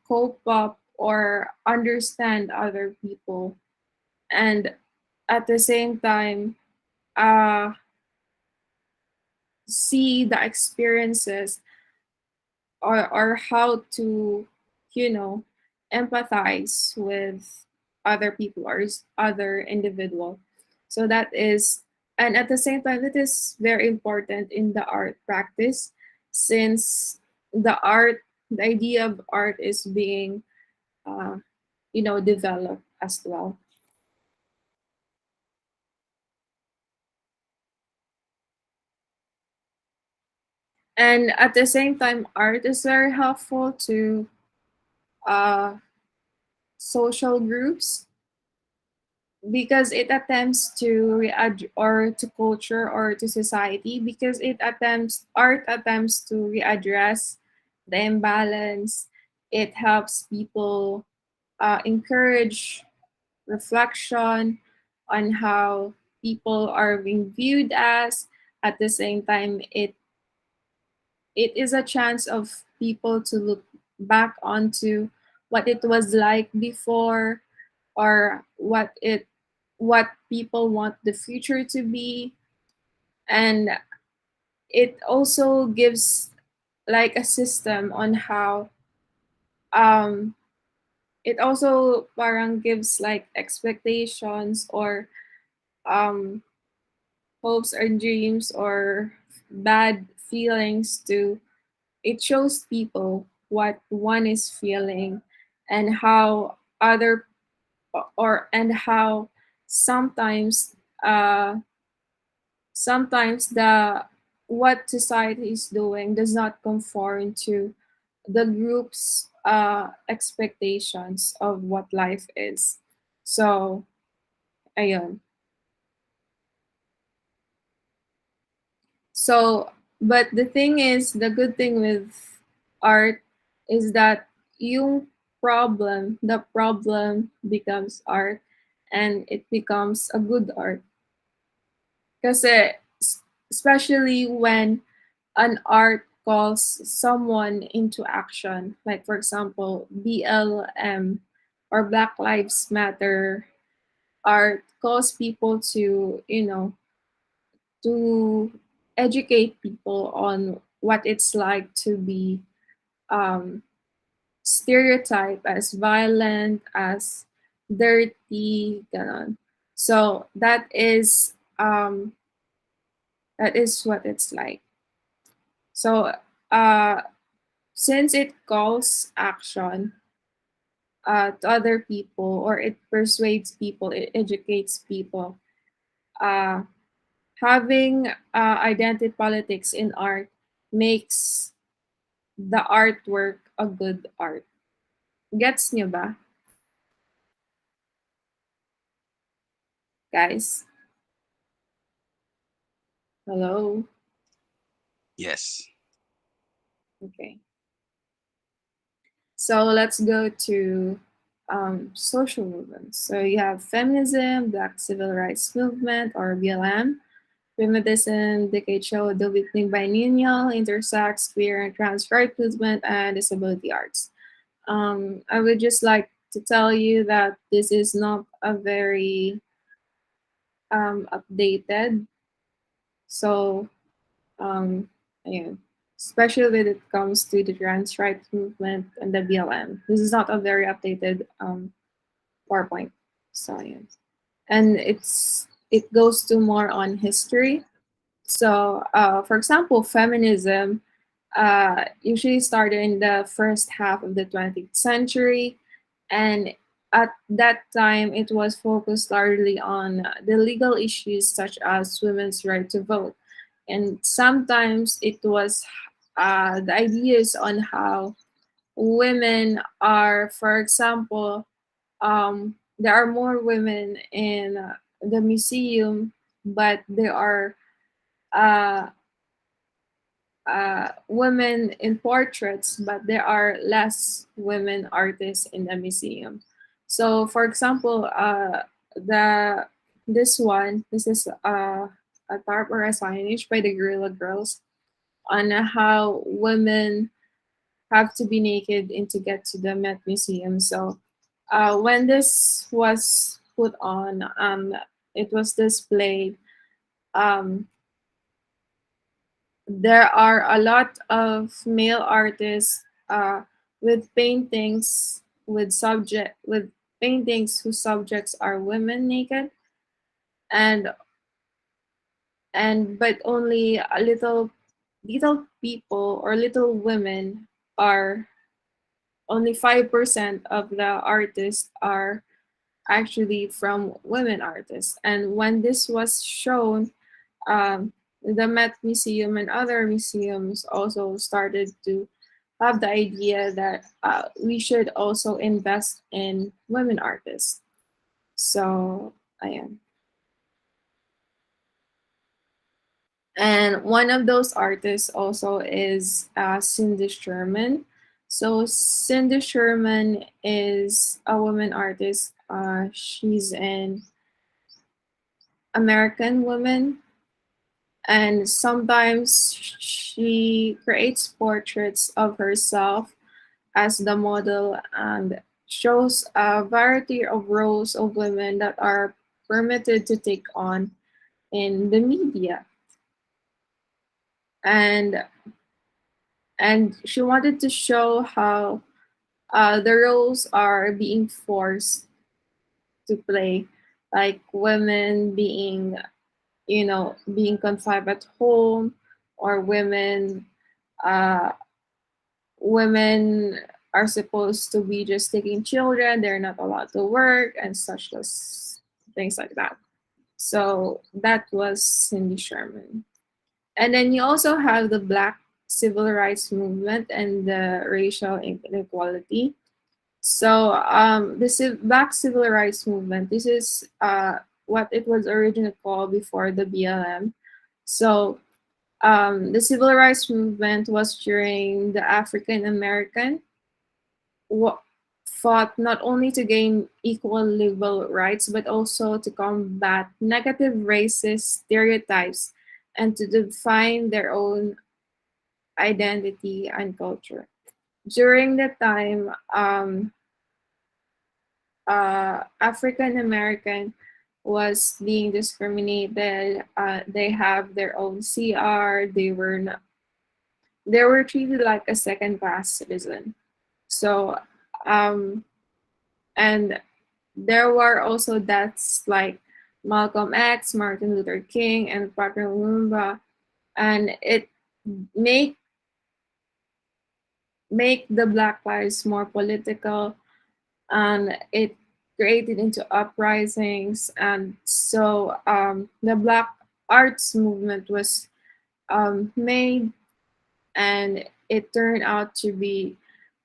A: cope up or understand other people, and at the same time, uh, see the experiences, or how to, you know, empathize with other people, or other individual. So that is, and at the same time, it is very important in the art practice, since the idea of art is being, uh, developed as well. And at the same time, art is very helpful to uh, social groups, because it attempts to or to culture, or to society, because art attempts to readdress the imbalance. It helps people encourage reflection on how people are being viewed as. At the same time, it is a chance of people to look back onto what it was like before, or what people want the future to be. And it also gives like a system on how um it also parang gives like expectations or um hopes or dreams or bad feelings to it shows people what one is feeling and how other or and how sometimes sometimes the what society is doing does not conform to the group's expectations of what life is. So ayun. So, but the thing is, the good thing with art is that yung the problem becomes art and it becomes a good art. Kasi, especially when an art calls someone into action, like for example, BLM or Black Lives Matter art calls people to, to educate people on what it's like to be um, stereotyped as violent, as dirty, ganon. So that is what it's like. So uh, since it calls action to other people, or it persuades people, it educates people. Uh, Having identity politics in art makes the artwork a good art. Gets nyo ba, guys? Hello?
B: Yes.
A: Okay. So let's go to social movements. So you have feminism, Black Civil Rights Movement, or BLM. Feminism, decade show the between biennial, intersex, queer and trans rights movement, and disability arts. I would just like to tell you that this is not a very updated. So, um, yeah, especially when it comes to the trans rights movement and the BLM. This is not a very updated PowerPoint. So, yeah. And it goes to more on history. So, for example, feminism usually started in the first half of the 20th century. And at that time, it was focused largely on the legal issues such as women's right to vote. And sometimes it was the ideas on how women are, for example, there are more women in the museum, but there are uh, women in portraits, but there are less women artists in the museum. So, for example, the this is a tarp or a signage by the Guerrilla Girls on how women have to be naked and to get to the Met Museum. So, when this was put on, it was displayed. Um, there are a lot of male artists with paintings with paintings whose subjects are women naked, and but only a little people or little women are only 5% of the artists are actually from women artists. And when this was shown, um, the Met Museum and other museums also started to have the idea that we should also invest in women artists. So, ayan. And one of those artists also is Cindy Sherman. So Cindy Sherman is a woman artist. She's an American woman, and sometimes she creates portraits of herself as the model and shows a variety of roles of women that are permitted to take on in the media. And she wanted to show how the roles are being forced to play, like women being, being confined at home, or uh, women are supposed to be just taking children, they're not allowed to work, and such as things like that. So that was Cindy Sherman. And then you also have the Black civil rights movement and the racial inequality. So the Black civil rights movement, this is what it was originally called before the BLM. So the civil rights movement was during the African American fought not only to gain equal legal rights but also to combat negative racist stereotypes and to define their own identity and culture. During the time, African American was being discriminated. They have their own CR. They were treated like a second class citizen. So, um, and there were also deaths like Malcolm X, Martin Luther King, and Patrick Lumumba, and it make the Black Lives more political, and it created into uprisings. And so the Black arts movement was made, and it turned out to be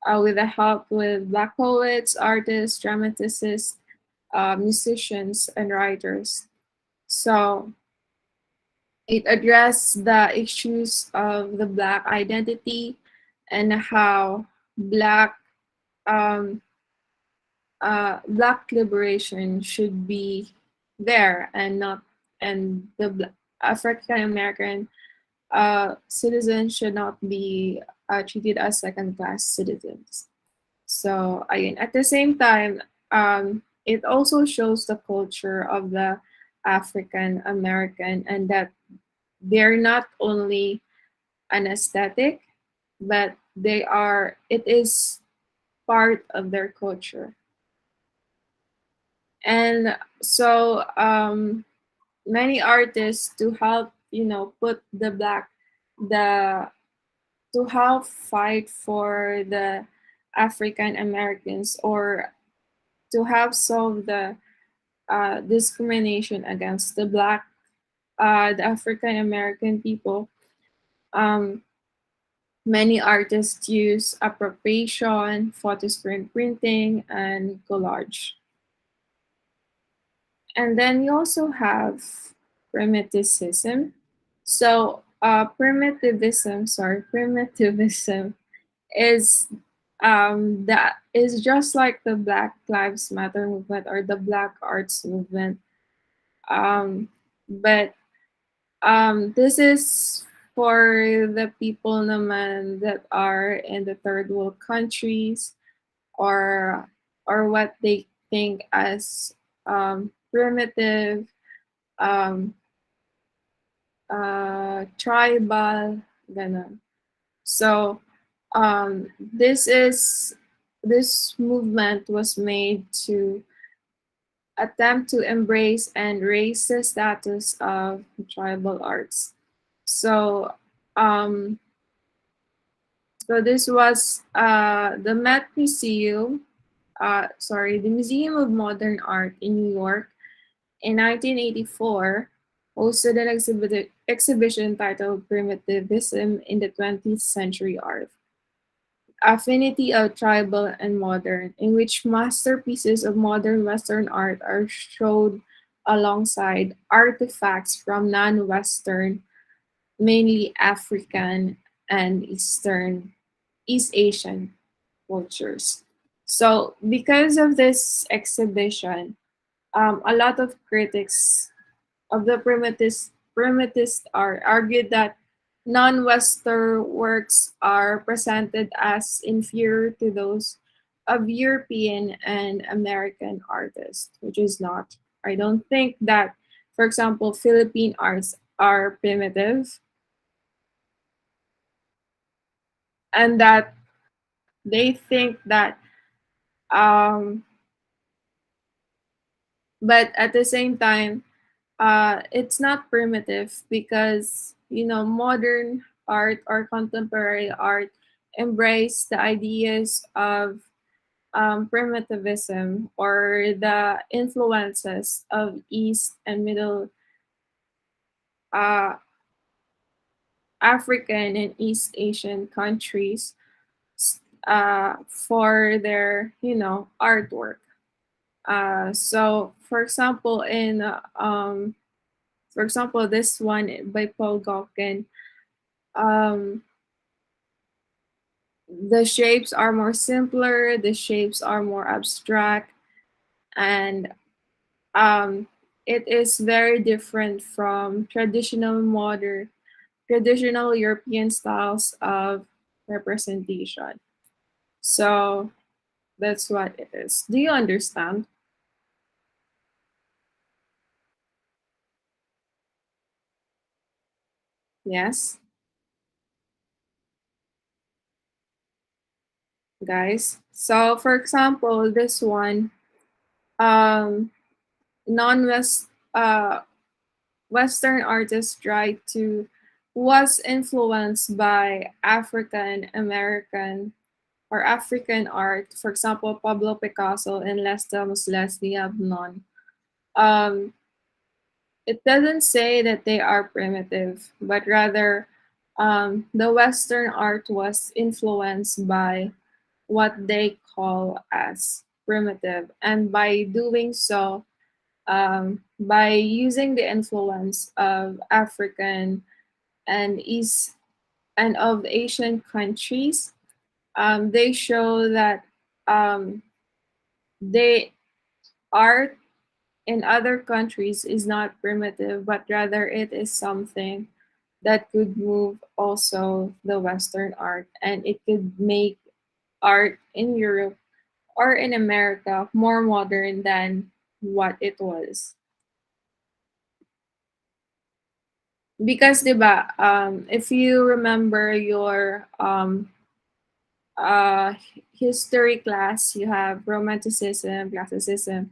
A: with the help with Black poets, artists, dramatists, musicians, and writers. So it addressed the issues of the Black identity and how Black um, Black liberation should be there, and not, and the African American citizens should not be treated as second class citizens. So again, at the same time, it also shows the culture of the African American, and that they're not only an aesthetic, but it is part of their culture. And so many artists, to help, put the to help fight for the African Americans, or to help solve the discrimination against the African American people. Um, Many artists use appropriation, photo screen printing, and collage. And then you also have primitivism. So primitivism is that is just like the Black Lives Matter movement or the Black Arts movement. But this is for the people naman that are in the third world countries, or what they think as primitive, um, tribal, ganun. So this movement was made to attempt to embrace and raise the status of tribal arts. So um, this was the Museum of Modern Art in New York in 1984 hosted an exhibition titled Primitivism in the 20th Century Art, Affinity of Tribal and Modern, in which masterpieces of modern Western art are showed alongside artifacts from non-Western, mainly African and East Asian cultures. So because of this exhibition, a lot of critics of the primitivist art argued that non-Western works are presented as inferior to those of European and American artists, which is not. I don't think that, for example, Philippine arts are primitive and that they think that, um, but at the same time, it's not primitive because, modern art or contemporary art embrace the ideas of primitivism or the influences of East and Middle uh, African and East Asian countries for their, artwork. So, for example, this one by Paul Gauguin, um, the shapes are more simpler, the shapes are more abstract, and um, it is very different from traditional European styles of representation. So that's what it is. Do you understand? Yes, guys. So for example, this one, um, non-West Western artists tried to was influenced by African American or African art. For example, Pablo Picasso and Leslie Abnon. Um, it doesn't say that they are primitive, but rather the Western art was influenced by what they call as primitive, and by doing so, by using the influence of African and East and of Asian countries, they show that um, they art in other countries is not primitive, but rather it is something that could move also the Western art, and it could make art in Europe or in America more modern than what it was. Because, diba, if you remember your uh, history class, you have romanticism, classicism,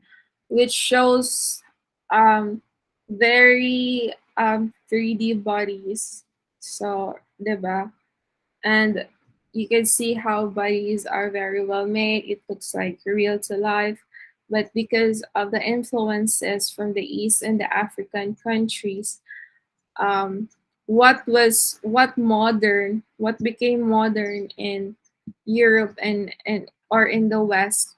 A: which shows um, very 3D bodies. So, diba? And you can see how bodies are very well made. It looks like real to life. But because of the influences from the East and the African countries, um, what became modern in Europe and or in the West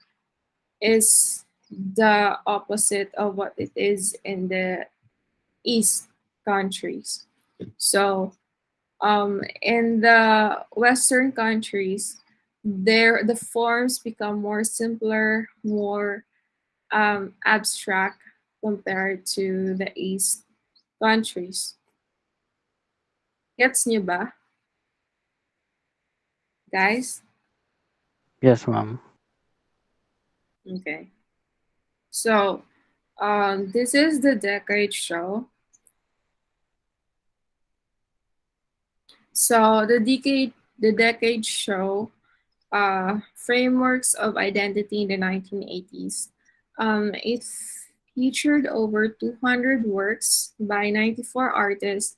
A: is the opposite of what it is in the East countries. So in the Western countries, the forms become more simpler, more abstract compared to the East countries. Gets nyo ba, guys?
E: Yes, ma'am.
A: Okay. So, this is the decade show. So the decade show frameworks of identity in the 1980s. It featured over 200 works by 94 artists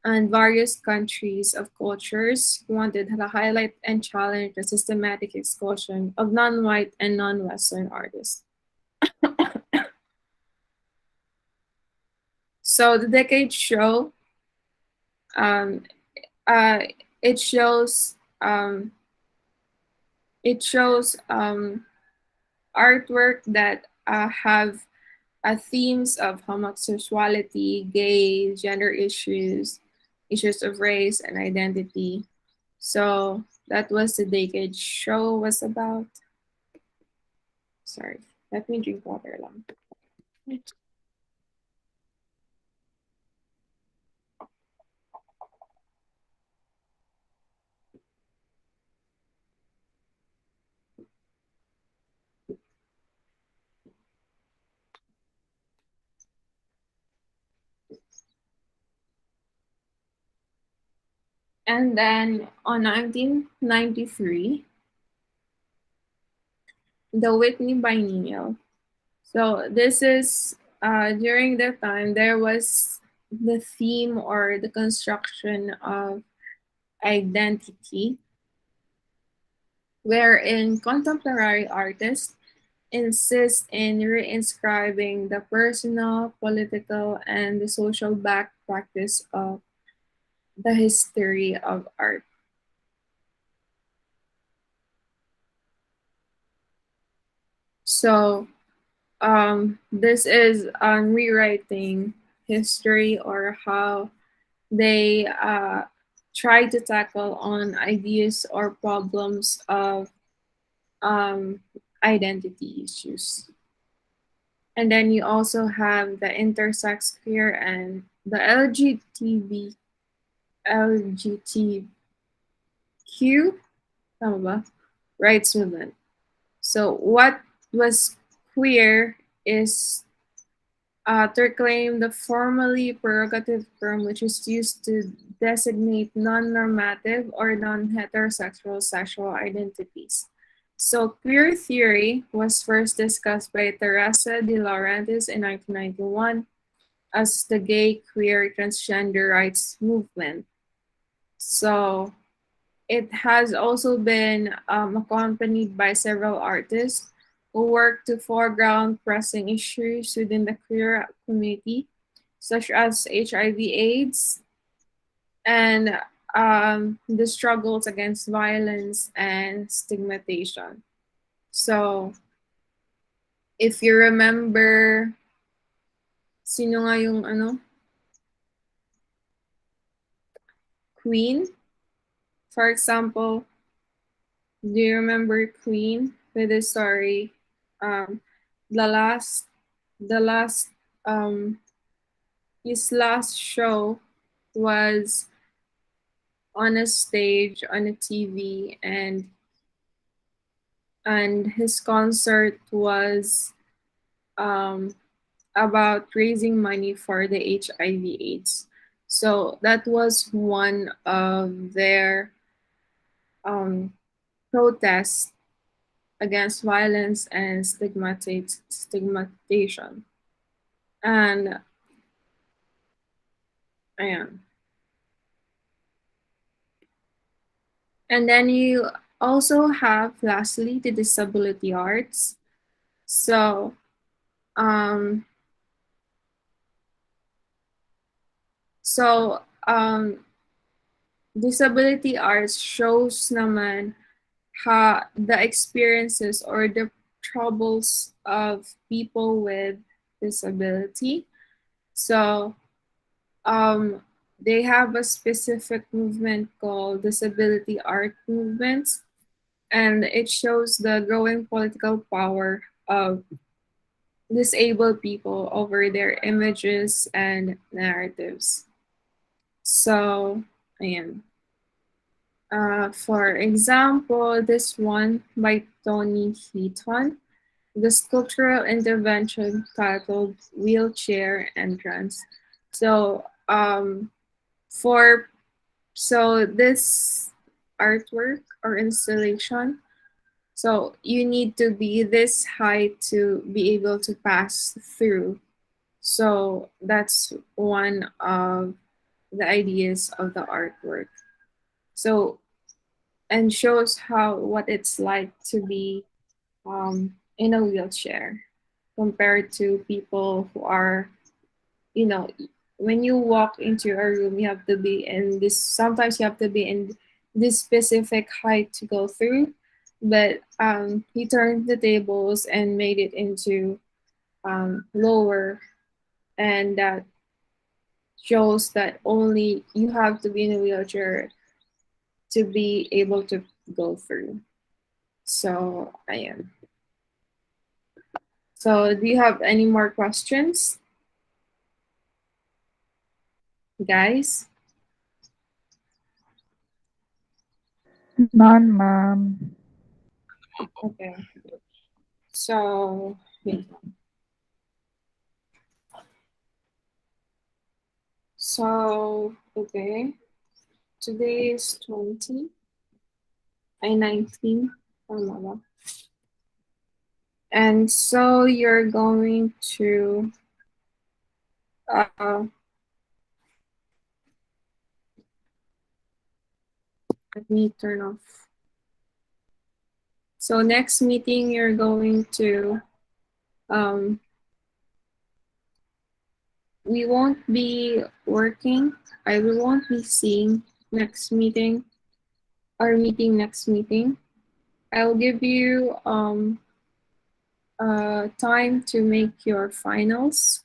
A: and various countries of cultures who wanted to highlight and challenge the systematic exclusion of non-white and non-Western artists. So the decade show, um, uh, it shows um, artwork that have themes of homosexuality, gay, gender issues, issues of race and identity. So that was the decade show was about. Sorry, let me drink water lang. And then on 1993, the Whitney Biennial. So this is during that time there was the theme or the construction of identity, wherein contemporary artists insist in reinscribing the personal, political, and the social back practice of the history of art. So this is rewriting history or how they try to tackle on ideas or problems of um, identity issues. And then you also have the intersex queer and the LGBTQ tama ba? Rights movement. So what was queer is to reclaim the formally prerogative term which is used to designate non-normative or non-heterosexual sexual identities. So queer theory was first discussed by Teresa de Laurentis in 1991 as the gay queer transgender rights movement. So it has also been accompanied by several artists who work to foreground pressing issues within the queer community, such as HIV/AIDS and the struggles against violence and stigmatization. So, if you remember, sino nga yung Queen? For example, do you remember Queen with the story? Um, the last, the last, his last show was on a stage on a TV, and his concert was um, about raising money for the HIV/AIDS. So that was one of their um, protests against violence and stigmatization. And ayan. And then you also have lastly the disability arts. So um, so disability arts shows naman the experiences or the troubles of people with disability. So they have a specific movement called disability art movements, and it shows the growing political power of disabled people over their images and narratives. So, ayan. For example, this one by Tony Heaton, the sculptural intervention titled Wheelchair Entrance. So, for this artwork or installation, so you need to be this height to be able to pass through. So that's one of the ideas of the artwork. So and shows how what it's like to be in a wheelchair compared to people who are, you know, when you walk into a room, you have to be in this. Sometimes you have to be in this specific height to go through, but he turned the tables and made it into lower, and that shows that only you have to be in a wheelchair to be able to go through. So I am. So do you have any more questions, guys?
F: None, ma'am.
A: Okay. So wait. So okay. Today is 20. Ay, 19. Tama ba? And so you're going to let me turn off. So next meeting you're going to we won't be working. We won't be seeing next meeting. Our meeting next meeting. I'll give you time to make your finals.